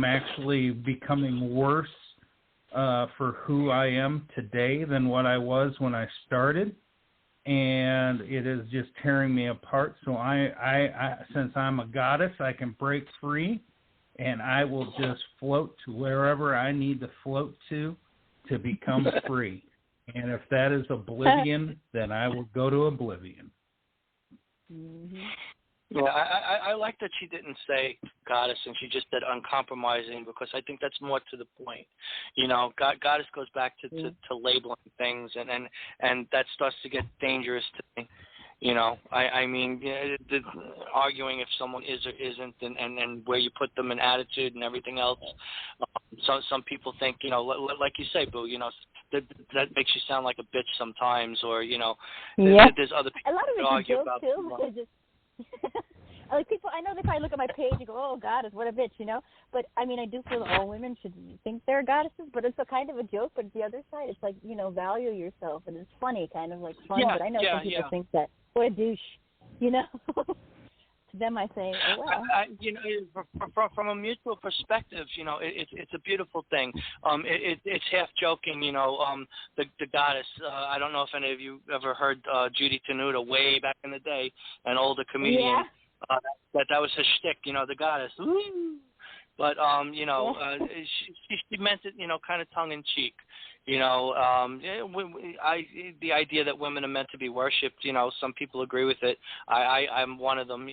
actually becoming worse for who I am today than what I was when I started, and it is just tearing me apart. So I since I'm a goddess, I can break free, and I will just float to wherever I need to float to become free. And if that is oblivion, then I will go to oblivion. Mm-hmm. Yeah, I like that she didn't say goddess and she just said uncompromising, because I think that's more to the point. Goddess goes back to labeling things, and that starts to get dangerous to me. I mean, arguing if someone is or isn't, and where you put them in attitude and everything else. So some people think, like you say, Boo, that makes you sound like a bitch sometimes, or there's other people a lot of who argue about. Too. Like people, I know they probably look at my page and go, "Oh, goddess, what a bitch," But I mean, I do feel that all women should think they're goddesses, but it's a kind of a joke. But the other side, it's like, value yourself, and it's funny, kind of like fun. Yeah, but I know some people think that, what a douche, To them, I say, "Oh well." From a mutual perspective, it's a beautiful thing. It's half joking, the goddess. I don't know if any of you ever heard Judy Tenuta way back in the day, an older comedian. Yeah. That was her shtick, the goddess. Woo! But she meant it, kind of tongue in cheek. The idea that women are meant to be worshipped, some people agree with it. I'm one of them,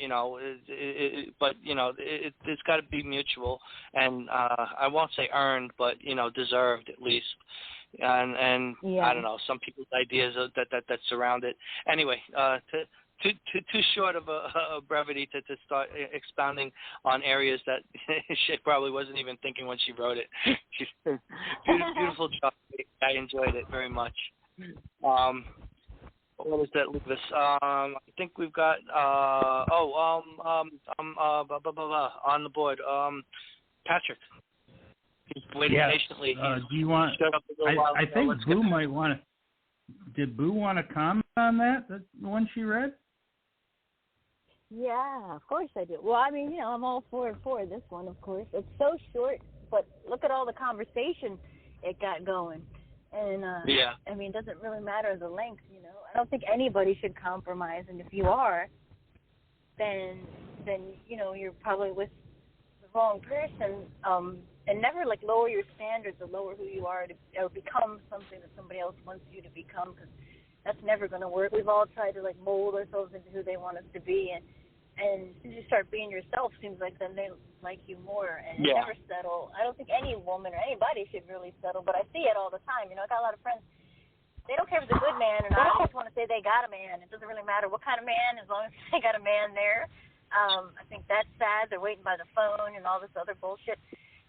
but it's got to be mutual, and I won't say earned, but deserved at least. And yeah. I don't know, some people's ideas that surround it. Anyway, too short of a brevity to start expounding on areas that she probably wasn't even thinking when she wrote it. Beautiful job. I enjoyed it very much. What does that leave us? I think we've got on the board. Patrick. He's waiting patiently. Do you want? I think Boo might want to. Did Boo want to comment on that, the one she read? Yeah, of course I do. Well, I mean, you know, I'm all for this one, of course. It's so short, but look at all the conversation it got going. And, yeah. I mean, it doesn't really matter the length, you know. I don't think anybody should compromise, and if you are, then you know, you're probably with the wrong person. And never, like, lower your standards or lower who you are or become something that somebody else wants you to become, because that's never going to work. We've all tried to, like, mold ourselves into who they want us to be, and as soon as you start being yourself, seems like then they like you more, and never settle. I don't think any woman or anybody should really settle, but I see it all the time. You know, I got a lot of friends, they don't care if it's a good man or not. They just want to say they got a man. It doesn't really matter what kind of man, as long as they got a man there. I think that's sad. They're waiting by the phone and all this other bullshit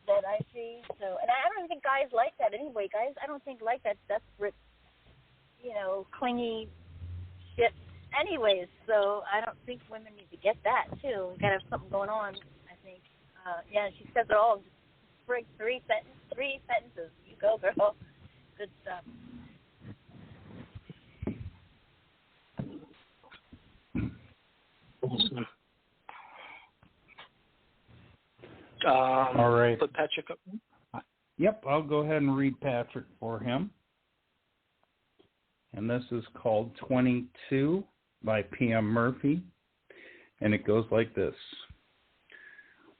that I see. So, and I don't think guys like that anyway. Guys, I don't think like that desperate, you know, clingy shit anyways. So I don't think women need to get that too. We gotta have something going on, I think. Yeah, she says it all. Just break three sentences. You go, girl. Good stuff. All right. Put Patrick up. Yep, I'll go ahead and read Patrick for him. And this is called 22 by P.M. Murphy. And it goes like this.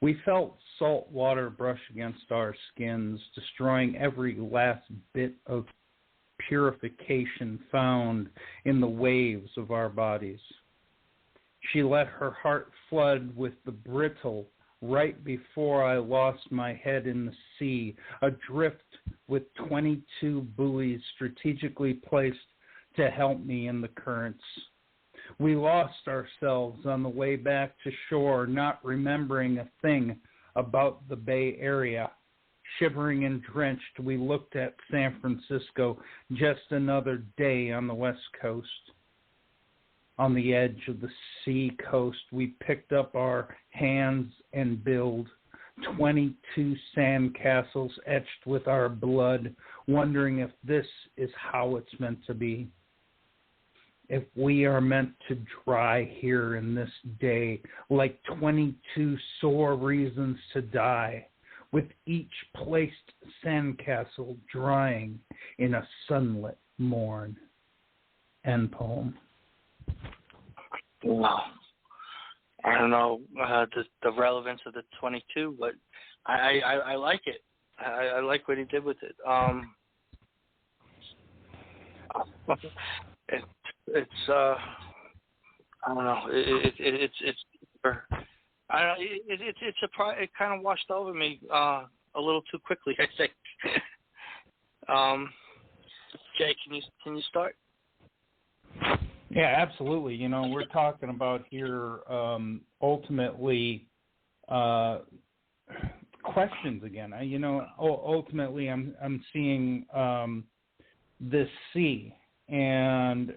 We felt salt water brush against our skins, destroying every last bit of purification found in the waves of our bodies. She let her heart flood with the brittle right before I lost my head in the sea, adrift with 22 buoys strategically placed to help me in the currents. We lost ourselves on the way back to shore, not remembering a thing about the Bay Area. Shivering and drenched, we looked at San Francisco, just another day on the West Coast. On the edge of the sea coast, we picked up our hands and built 22 sandcastles etched with our blood, wondering if this is how it's meant to be. If we are meant to dry here in this day, like 22 sore reasons to die, with each placed sandcastle drying in a sunlit morn. End poem. Wow. I don't know the relevance of the 22, but I like it. I like what he did with it. It's I don't know. It kind of washed over me a little too quickly, I think. Jay, can you start? Yeah, absolutely. You know, we're talking about here ultimately questions again. You know, ultimately I'm seeing this sea, and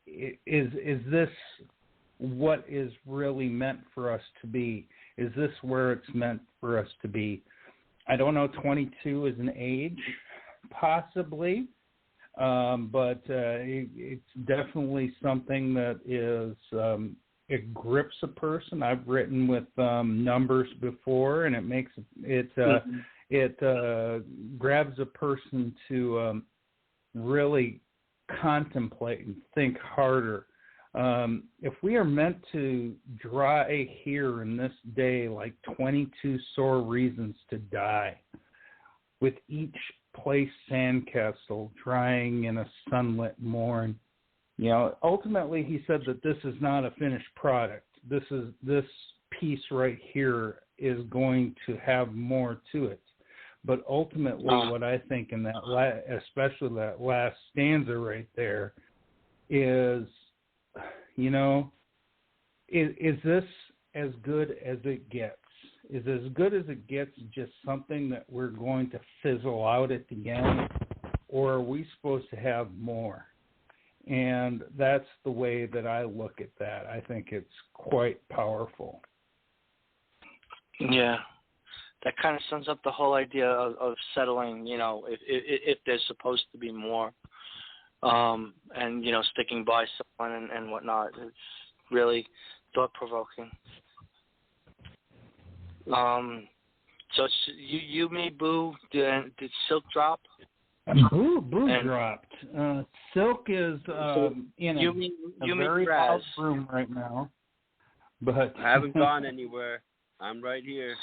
is this what is really meant for us to be? Is this where it's meant for us to be? I don't know. 22 is an age, possibly. But it's definitely something that is it grips a person. I've written with numbers before, and it makes it grabs a person to really contemplate and think harder. If we are meant to dry here in this day like 22 sore reasons to die, with each place sandcastle drying in a sunlit morn. You know, ultimately he said that this is not a finished product. This piece right here is going to have more to it. But ultimately what I think in that especially that last stanza right there is, you know, is this as good as it gets? Is as good as it gets just something that we're going to fizzle out at the end, or are we supposed to have more? And that's the way that I look at that. I think it's quite powerful. Yeah, that kind of sums up the whole idea of settling, you know, if there's supposed to be more. and sticking by someone and whatnot. It's really thought-provoking. So you, me, Boo, did Silk drop? Boo dropped. Silk is in a very loud room right now. But I haven't gone anywhere. I'm right here.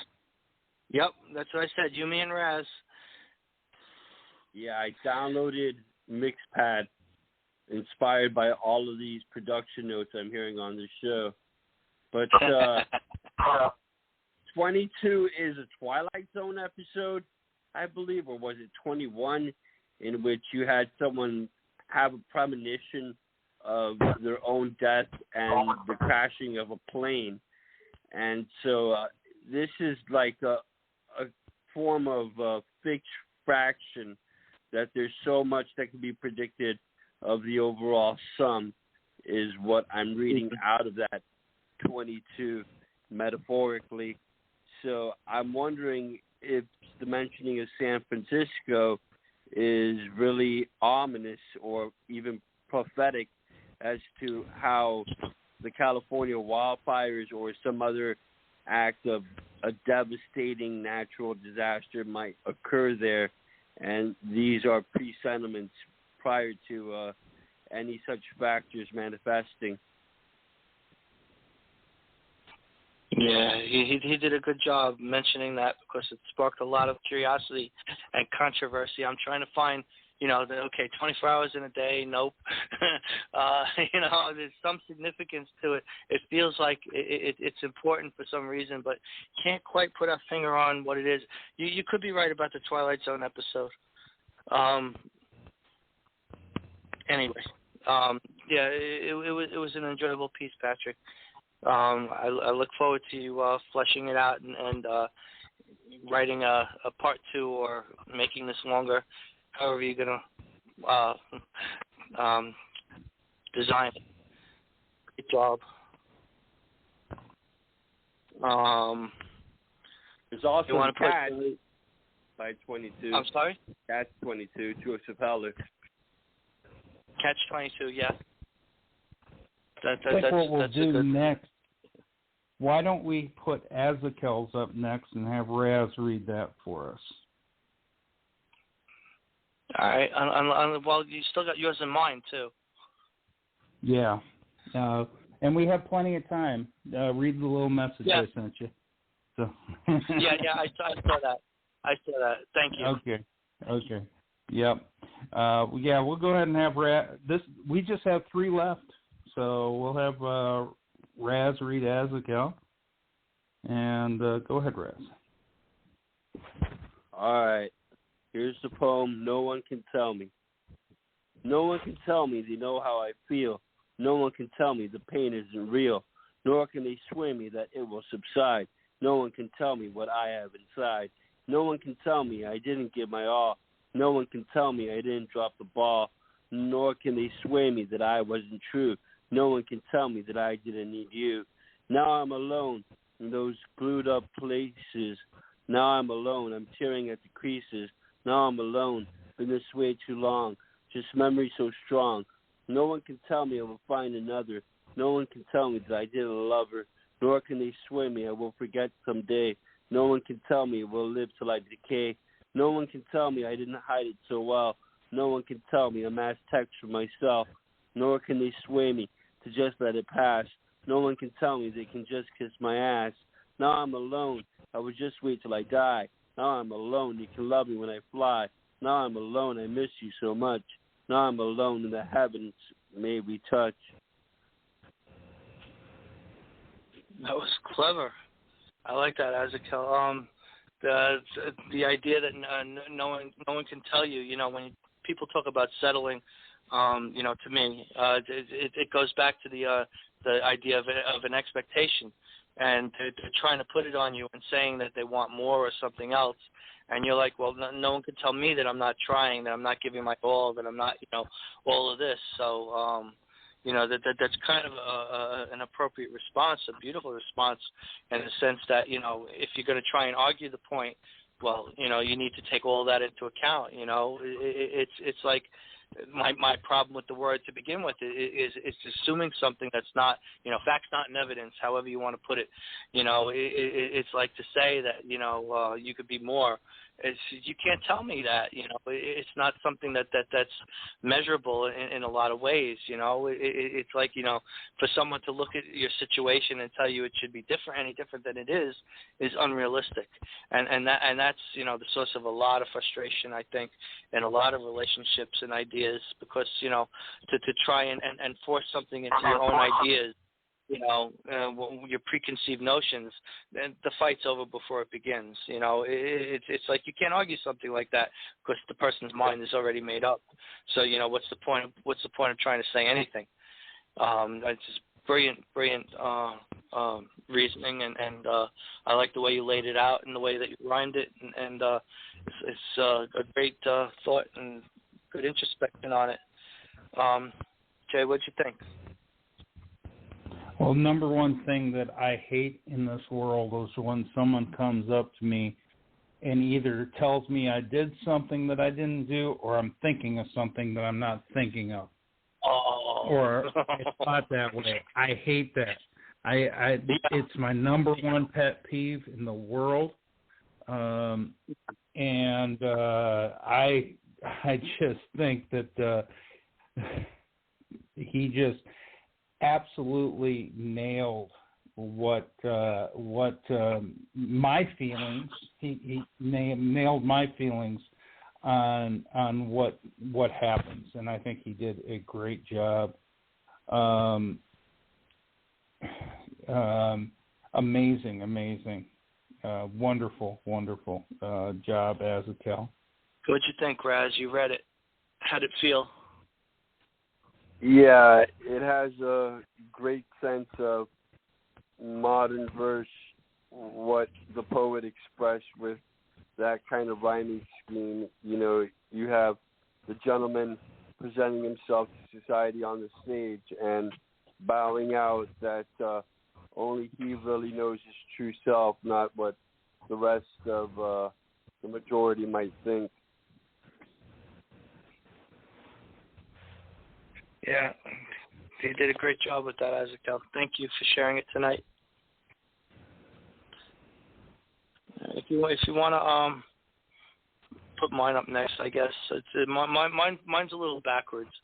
Yep, that's what I said. You, me, and Raz. Yeah, I downloaded Mixpad, inspired by all of these production notes I'm hearing on the show. But 22 is a Twilight Zone episode, I believe, or was it 21, in which you had someone have a premonition of their own death and the crashing of a plane. And so this is like a form of fiction that there's so much that can be predicted of the overall sum, is what I'm reading out of that 22 metaphorically. So I'm wondering if the mentioning of San Francisco is really ominous or even prophetic as to how the California wildfires or some other act of a devastating natural disaster might occur there. And these are pre-sentiments prior to any such factors manifesting. Yeah, he did a good job mentioning that, because it sparked a lot of curiosity and controversy. I'm trying to find, 24 hours in a day, nope. There's some significance to it. It feels like it's important for some reason, but can't quite put our finger on what it is. You could be right about the Twilight Zone episode. Anyway, it was an enjoyable piece, Patrick. I look forward to you fleshing it out and writing a part 2 or making this longer, however you're going to design it. Good job. There's also you want to Cat by 22. I'm sorry? Catch 22, Joseph Heller. Catch 22, yeah. That's what we'll do next. Why don't we put Azakel's up next and have Raz read that for us? All right. Well, you still got yours in mind, too. Yeah. And we have plenty of time. Read the little message I sent you. So. yeah, I saw that. Thank you. Okay. Yep. We'll go ahead and have Raz. We just have 3 left. So we'll have Raz read Azakel. And go ahead, Raz. All right. Here's the poem, No One Can Tell Me. No one can tell me they know how I feel. No one can tell me the pain isn't real. Nor can they swear me that it will subside. No one can tell me what I have inside. No one can tell me I didn't give my all. No one can tell me I didn't drop the ball. Nor can they swear me that I wasn't true. No one can tell me that I didn't need you. Now I'm alone in those glued up places. Now I'm alone. I'm tearing at the creases. Now I'm alone. Been this way too long. Just memory so strong. No one can tell me I will find another. No one can tell me that I didn't love her. Nor can they swear me I will forget someday. No one can tell me I will live till I decay. No one can tell me I didn't hide it so well. No one can tell me a mass text for myself. Nor can they sway me to just let it pass. No one can tell me they can just kiss my ass. Now I'm alone. I would just wait till I die. Now I'm alone. You can love me when I fly. Now I'm alone. I miss you so much. Now I'm alone in the heavens. May we touch. That was clever. I like that, Azakel. The idea that no one can tell you. When people talk about settling, to me, it goes back to the idea of an expectation, and they're trying to put it on you and saying that they want more or something else, and you're like, well, no one can tell me that I'm not trying, that I'm not giving my all, that I'm not, all of this. So, that's kind of an appropriate response, a beautiful response, in the sense that, if you're going to try and argue the point, well, you need to take all that into account. It's like, my problem with the word to begin with is assuming something that's not, facts not in evidence, however you want to put it. It's like to say that, you could be more. You can't tell me that, it's not something that's measurable in a lot of ways, It's like, for someone to look at your situation and tell you it should be any different than it is unrealistic. And that's, the source of a lot of frustration, I think, in a lot of relationships and ideas, because, to try and force something into your own ideas, your preconceived notions, then the fight's over before it begins. It's like you can't argue something like that because the person's mind is already made up. So, what's the point of trying to say anything? It's just brilliant reasoning, and I like the way you laid it out and the way that you rhymed it, and it's a great thought and good introspection on it. Jay, what'd you think? Well, number one thing that I hate in this world is when someone comes up to me and either tells me I did something that I didn't do, or I'm thinking of something that I'm not thinking of. Oh. Or it's not that way. I hate that. It's my number one pet peeve in the world. And I just think that he just absolutely nailed what my feelings. He nailed my feelings on what happens, and I think he did a great job. Amazing, wonderful job, Azatel. What'd you think, Raz? You read it. How'd it feel? Yeah, it has a great sense of modern verse, what the poet expressed with that kind of rhyming scheme. You have the gentleman presenting himself to society on the stage and bowing out that only he really knows his true self, not what the rest of the majority might think. Yeah, you did a great job with that, Azakel. Thank you for sharing it tonight. If you want to put mine up next, I guess mine's a little backwards.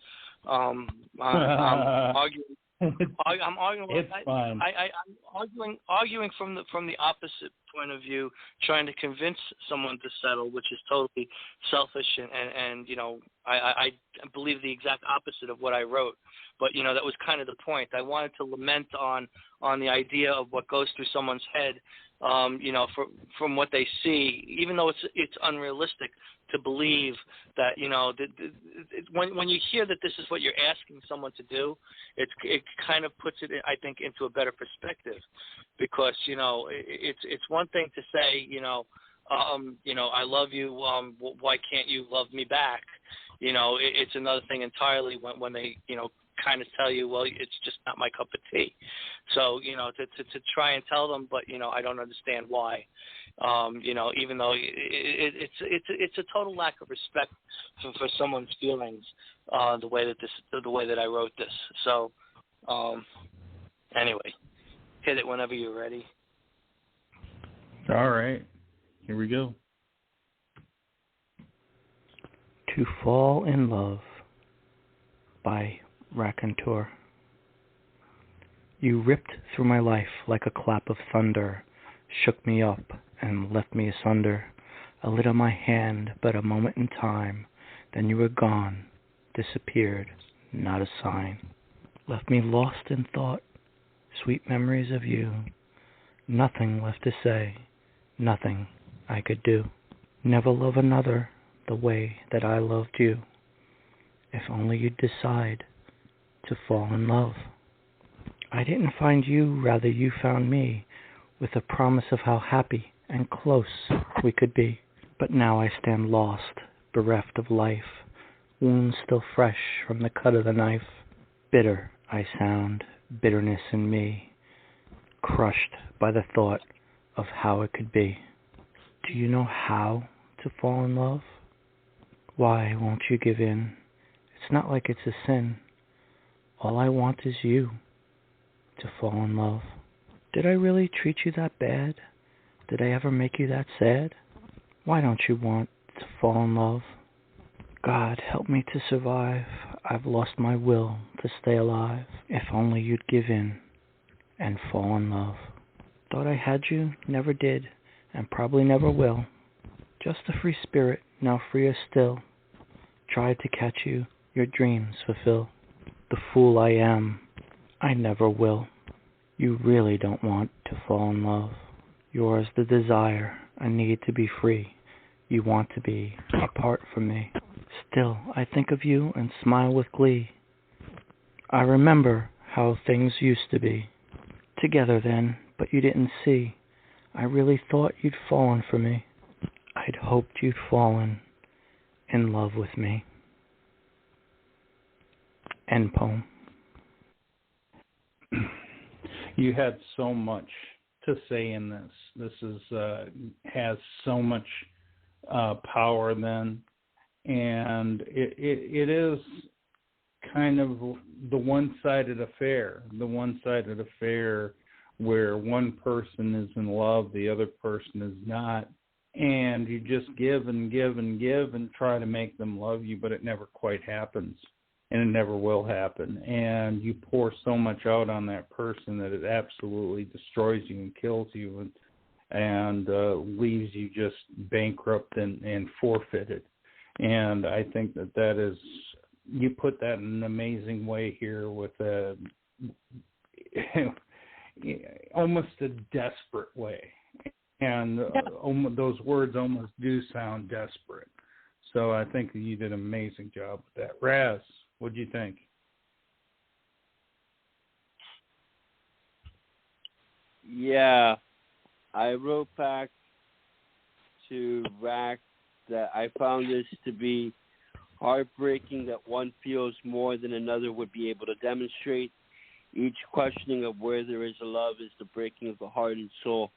I'm arguing. I'm arguing. It's fine. I'm arguing from the opposite point of view, trying to convince someone to settle, which is totally selfish, and I believe the exact opposite of what I wrote. But that was kind of the point. I wanted to lament on the idea of what goes through someone's head, from what they see, even though it's unrealistic to believe that, when you hear that this is what you're asking someone to do, it kind of puts it, I think, into a better perspective, because, it's one thing to say, I love you, why can't you love me back? It's another thing entirely when they, kind of tell you, well, it's just not my cup of tea. So, to try and tell them, but, I don't understand why. Even though it's a total lack of respect for someone's feelings, the way that I wrote this. So, anyway, hit it whenever you're ready. All right, here we go. To Fall in Love by Raconteur. You ripped through my life like a clap of thunder, shook me up and left me asunder. A lit on my hand, but a moment in time, then you were gone, disappeared, not a sign. Left me lost in thought, sweet memories of you. Nothing left to say, nothing I could do. Never love another the way that I loved you. If only you'd decide to fall in love. I didn't find you, rather you found me, with a promise of how happy and close we could be. But now I stand lost, bereft of life, wounds still fresh from the cut of the knife. Bitter I sound, bitterness in me, crushed by the thought of how it could be. Do you know how to fall in love? Why won't you give in? It's It's not like it's a sin. All I want is you to fall in love. Did I really treat you that bad? Did I ever make you that sad? Why don't you want to fall in love? God, help me to survive. I've lost my will to stay alive. If only you'd give in and fall in love. Thought I had you, never did, and probably never will. Just a free spirit, now freer still. Tried to catch you, your dreams fulfill. The fool I am, I never will. You really don't want to fall in love. Yours the desire, a need to be free. You want to be apart from me. Still, I think of you and smile with glee. I remember how things used to be. Together then, but you didn't see. I really thought you'd fallen for me. I'd hoped you'd fallen in love with me. End poem. You had so much to say in this. This is has so much power then, and it is kind of the one-sided affair. The one-sided affair where one person is in love, the other person is not, and you just give and give and give and try to make them love you, but it never quite happens. And it never will happen. And you pour so much out on that person that it absolutely destroys you and kills you and leaves you just bankrupt and forfeited. And I think that is, you put that in an amazing way here with almost a desperate way. And those words almost do sound desperate. So I think you did an amazing job with that. Raz, what do you think? Yeah, I wrote back to Rack that I found this to be heartbreaking that one feels more than another would be able to demonstrate. Each questioning of where there is a love is the breaking of the heart and soul.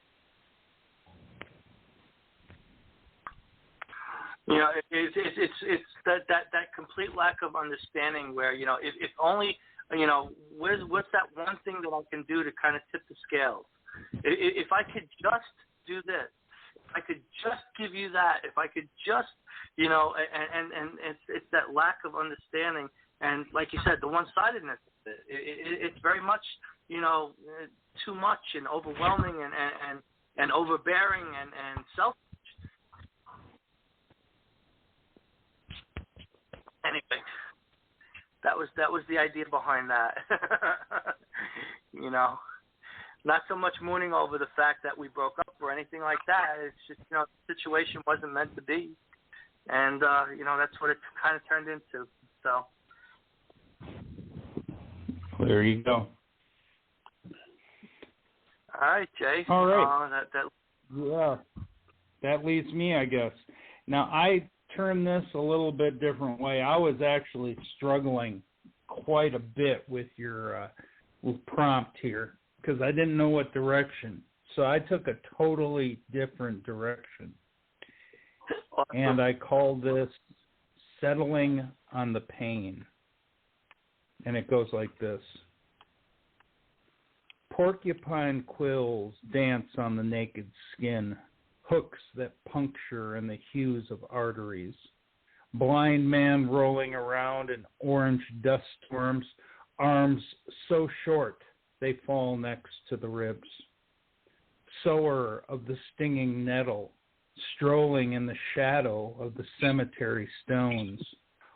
You know, it's that complete lack of understanding where, you know, if only, you know, what's that one thing that I can do to kind of tip the scales? If I could just do this, if I could just give you that, if I could just, you know, and it's that lack of understanding. And like you said, the one-sidedness of it, it's very much, you know, too much and overwhelming and overbearing and selfish. Anyway, that was the idea behind that. You know, not so much mourning over the fact that we broke up or anything like that. It's just, you know, the situation wasn't meant to be, and you know, that's what it kind of turned into. So there you go. All right, Jay. All right. Yeah, that leaves me, I guess. Now I turn this a little bit different way. I was actually struggling quite a bit with your prompt here because I didn't know what direction. So I took a totally different direction. Awesome. And I called this Settling on the Pain. And it goes like this. Porcupine quills dance on the naked skin. Hooks that puncture in the hues of arteries. Blind man rolling around in orange dust storms, arms so short they fall next to the ribs. Sower of the stinging nettle, strolling in the shadow of the cemetery stones,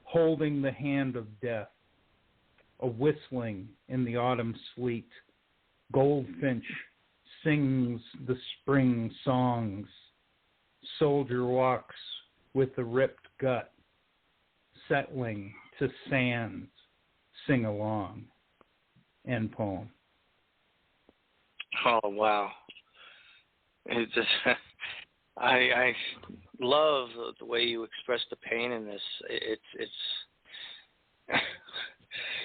holding the hand of death. A whistling in the autumn sleet. Goldfinch sings the spring songs. Soldier walks with the ripped gut, settling to sands, sing along. End poem. Oh, wow. It just, I love the way you express the pain in this. It's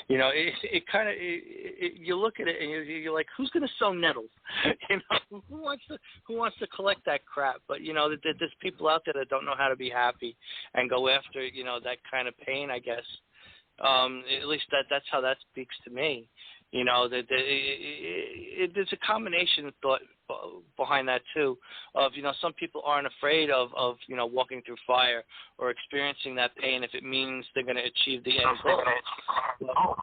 you know, it kind of, you look at it and you're like, who's going to sow nettles? You know, who wants to collect that crap? But, you know, there's people out there that don't know how to be happy and go after, you know, that kind of pain, I guess. At least that's how that speaks to me. You know, there's a combination thought behind that too. Of, you know, some people aren't afraid of you know, walking through fire or experiencing that pain if it means they're going to achieve the end goal. Well,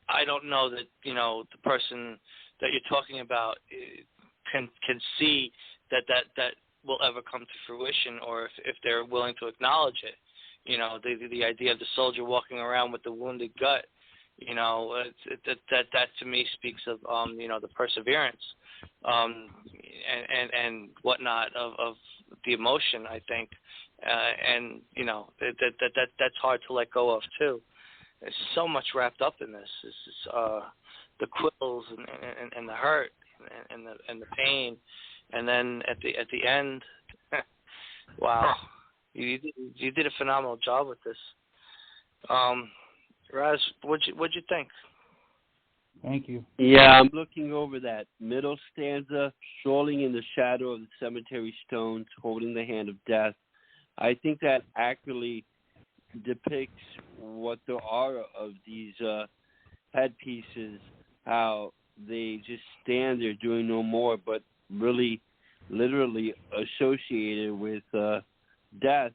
I don't know that, you know, the person that you're talking about can see that will ever come to fruition, or if they're willing to acknowledge it. You know, the idea of the soldier walking around with the wounded gut, you know, that to me speaks of you know, the perseverance and whatnot of the emotion, I think, and you know, that's hard to let go of too. There's so much wrapped up in this. This is the quills and the hurt and the pain, and then at the end, wow, you did a phenomenal job with this. Raz, what'd you think? Thank you. Yeah, I'm looking over that middle stanza, strolling in the shadow of the cemetery stones, holding the hand of death. I think that accurately depicts what the aura of these headpieces, how they just stand there doing no more, but really, literally associated with death.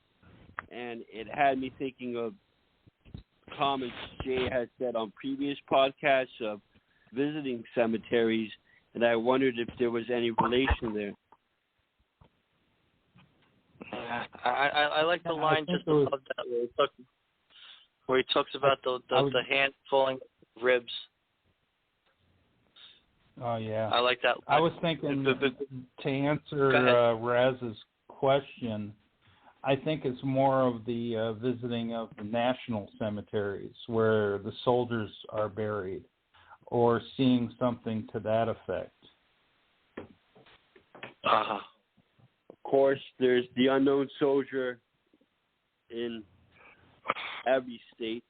And it had me thinking of comments Jay has said on previous podcasts of visiting cemeteries, and I wondered if there was any relation there. I like the line just above that where he talks about the hand falling ribs. Oh, yeah. I like that. I was thinking, to answer Raz's question, I think it's more of the visiting of the national cemeteries where the soldiers are buried, or seeing something to that effect. Uh-huh. Of course, there's the unknown soldier in every state.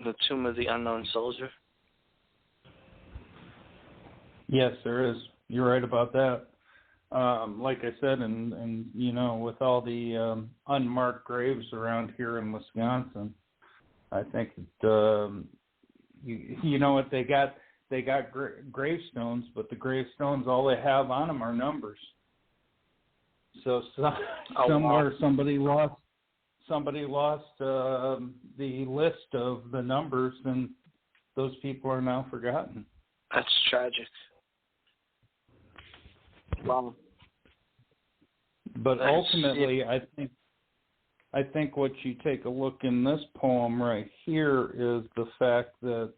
The Tomb of the Unknown Soldier? Yes, there is. You're right about that. Like I said, and you know, with all the unmarked graves around here in Wisconsin, I think you know what, they got gravestones, but the gravestones, all they have on them are numbers. So somewhere somebody lost the list of the numbers, and those people are now forgotten. That's tragic. Wow. But ultimately, I think what you take a look in this poem right here is the fact that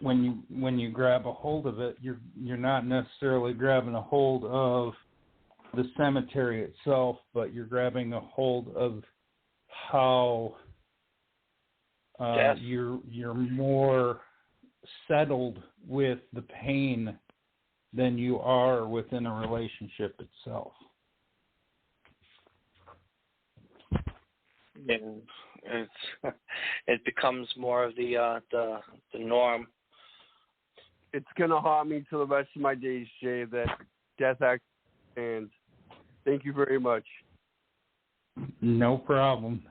when you grab a hold of it, you're not necessarily grabbing a hold of the cemetery itself, but you're grabbing a hold of how you're more settled with the pain than you are within a relationship itself. And it becomes more of the norm. It's gonna haunt me till the rest of my days, Jay, that death act. And thank you very much. No problem.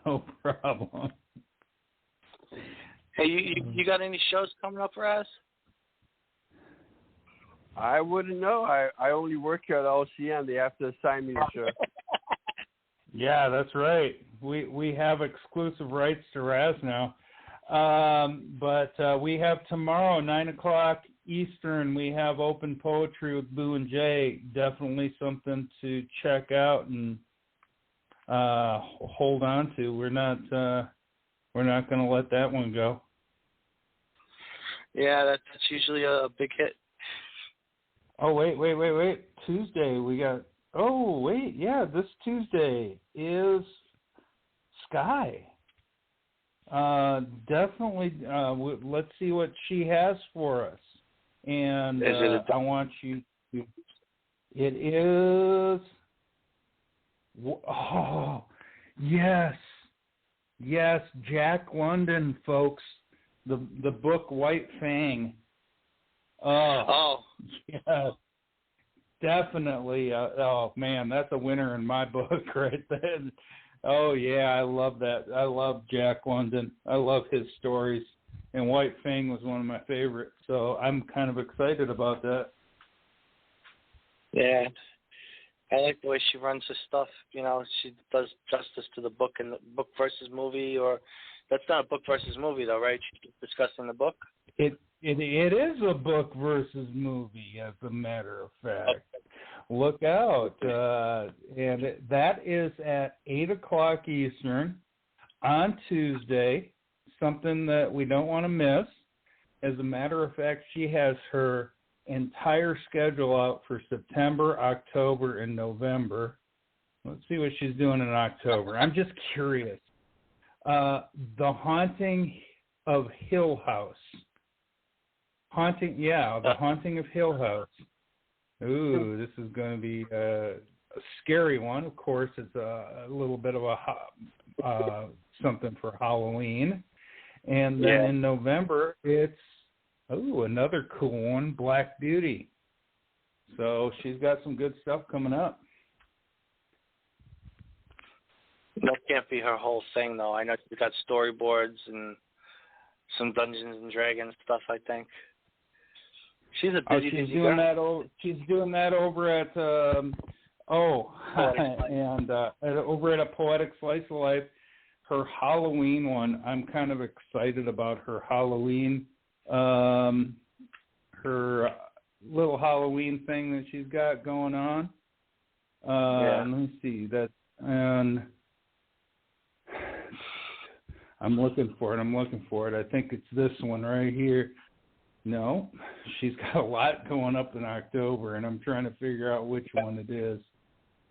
Hey, you got any shows coming up, Raz? I wouldn't know. I only work here at LCN. They have to assign me a show. Yeah, that's right. We have exclusive rights to Raz now. But we have tomorrow, 9 o'clock Eastern, we have open poetry with Boo and Jay. Definitely something to check out and hold on to. We're not going to let that one go. Yeah, that's usually a big hit. Oh, wait. Tuesday, we got... Oh, wait, yeah, this Tuesday is Sky. Definitely, let's see what she has for us. And I want you to... It is... Oh, yes, Jack London, folks. The book White Fang. Oh, yes, definitely. Oh man, that's a winner in my book right there. Oh, yeah, I love that. I love Jack London. I love his stories. And White Fang was one of my favorites, so I'm kind of excited about that. Yeah. I like the way she runs her stuff. You know, she does justice to the book and the book versus movie, or that's not a book versus movie, though, right? She's discussing the book? It is a book versus movie, as a matter of fact. Okay. Look out. And that is at 8 o'clock Eastern on Tuesday, something that we don't want to miss. As a matter of fact, she has her entire schedule out for September, October, and November. Let's see what she's doing in October. I'm just curious. The Haunting of Hill House. The Haunting of Hill House. Ooh, this is going to be a scary one. Of course, it's a little bit of a something for Halloween. And then in November, it's another cool one, Black Beauty. So she's got some good stuff coming up. That can't be her whole thing, though. I know she's got storyboards and some Dungeons and Dragons stuff, I think. She's a busy girl. She's doing that over at over at a Poetic Slice of Life. Her Halloween one, I'm kind of excited about her Halloween, her little Halloween thing that she's got going on. Let me see that, and I'm looking for it. I think it's this one right here. No, she's got a lot going up in October, and I'm trying to figure out which one it is,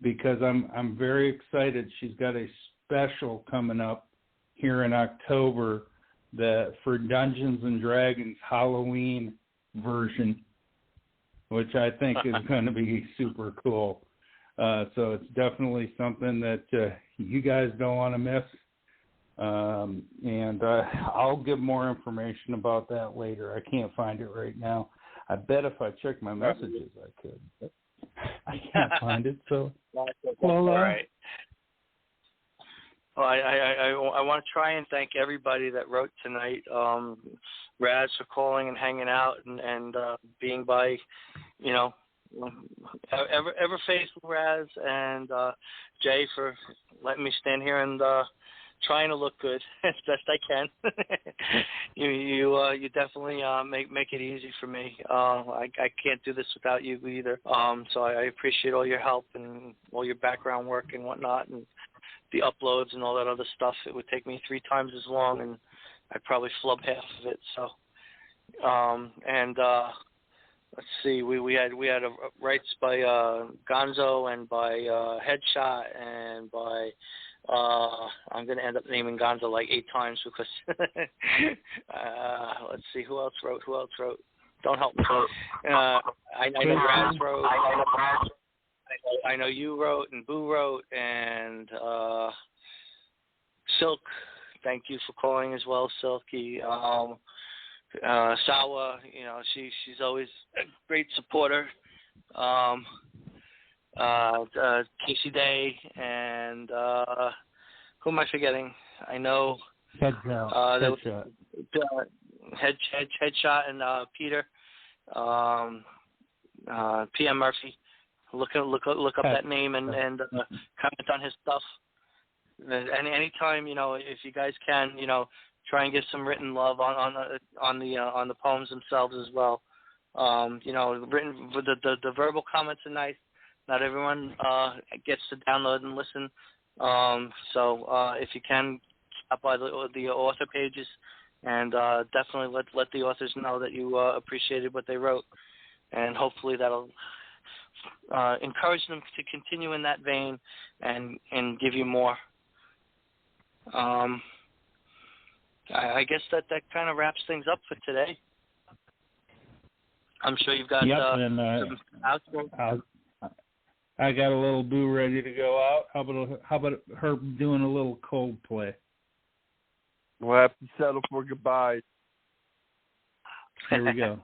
because I'm very excited. She's got a special coming up here in October that for Dungeons and Dragons Halloween version, which I think is going to be super cool. So it's definitely something that you guys don't want to miss. And I'll give more information about that later. I can't find it right now. I bet if I check my messages, I could. But I can't find it. So, all right. Well, I want to try and thank everybody that wrote tonight. Raz for calling and hanging out and being by, ever faithful Raz, and Jay for letting me stand here and trying to look good as best I can. You definitely make it easy for me. I can't do this without you either. So I appreciate all your help and all your background work and whatnot, and the uploads and all that other stuff. It would take me 3 times as long, and I'd probably flub half of it. So, let's see, we had rights by Gonzo and by Headshot and by I'm going to end up naming Gonzo like 8 times because let's see, who else wrote? Don't help me. I know Raz wrote. I know you wrote and Boo wrote and Silk. Thank you for calling as well, Silky. Sawa, she's always a great supporter. Casey Day and who am I forgetting? I know Headshot and Peter, PM Murphy. Look up that name and comment on his stuff. And anytime, if you guys can, try and give some written love on the poems themselves as well. Written the verbal comments are nice. Not everyone gets to download and listen. So if you can, stop by the author pages and definitely let the authors know that you appreciated what they wrote, and hopefully that'll encourage them to continue in that vein and give you more. I guess that kind of wraps things up for today. I'm sure you've got some outro. I got a little Boo ready to go out. How about her doing a little Coldplay? We'll have to settle for goodbyes. Here we go.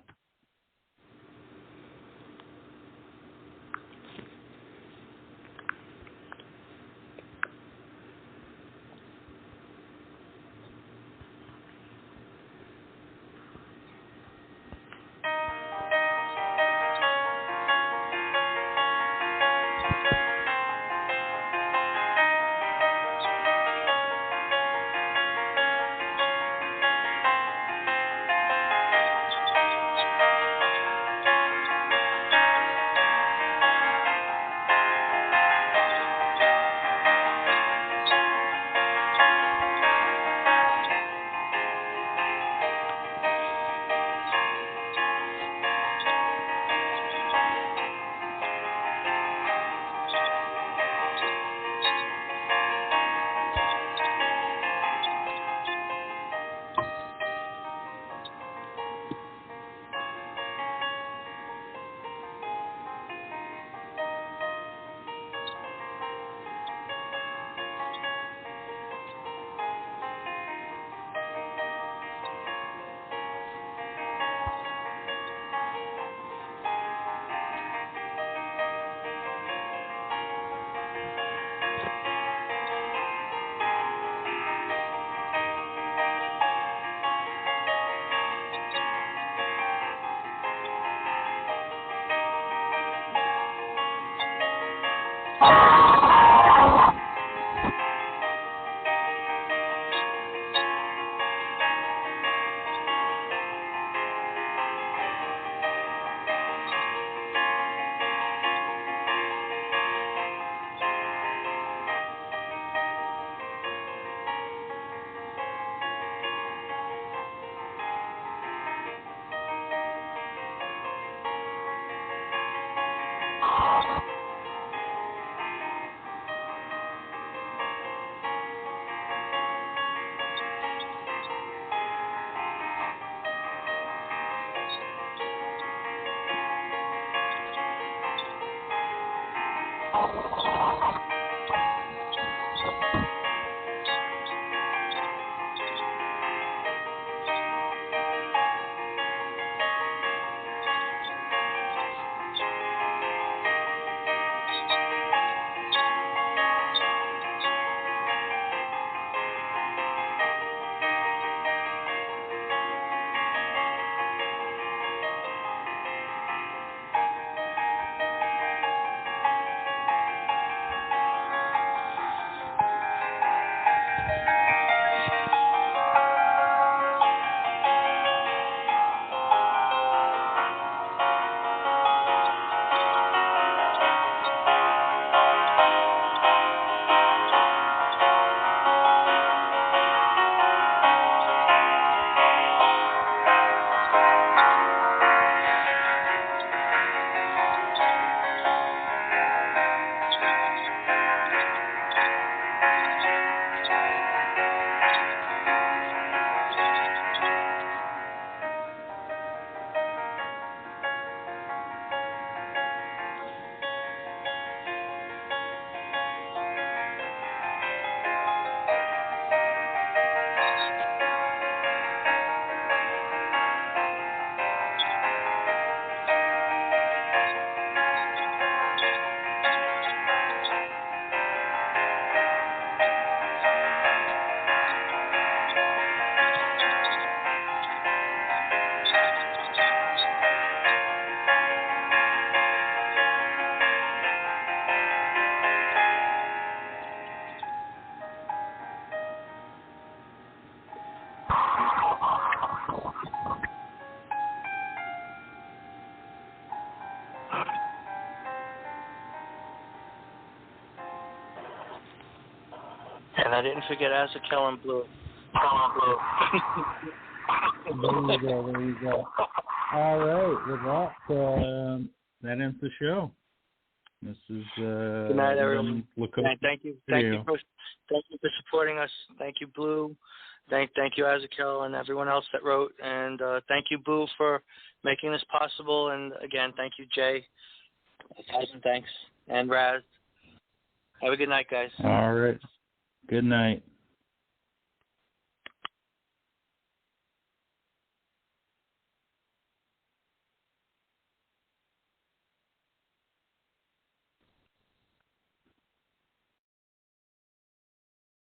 And I didn't forget Azakel and Blue. There you go. All right, with that ends the show. This is good night, everyone. Thank you for supporting us. Thank you, Blue. Thank you, Azakel, and everyone else that wrote. And thank you, Boo, for making this possible. And again, thank you, Jay. 1,000 thanks. And Raz. Have a good night, guys. All right. Good night.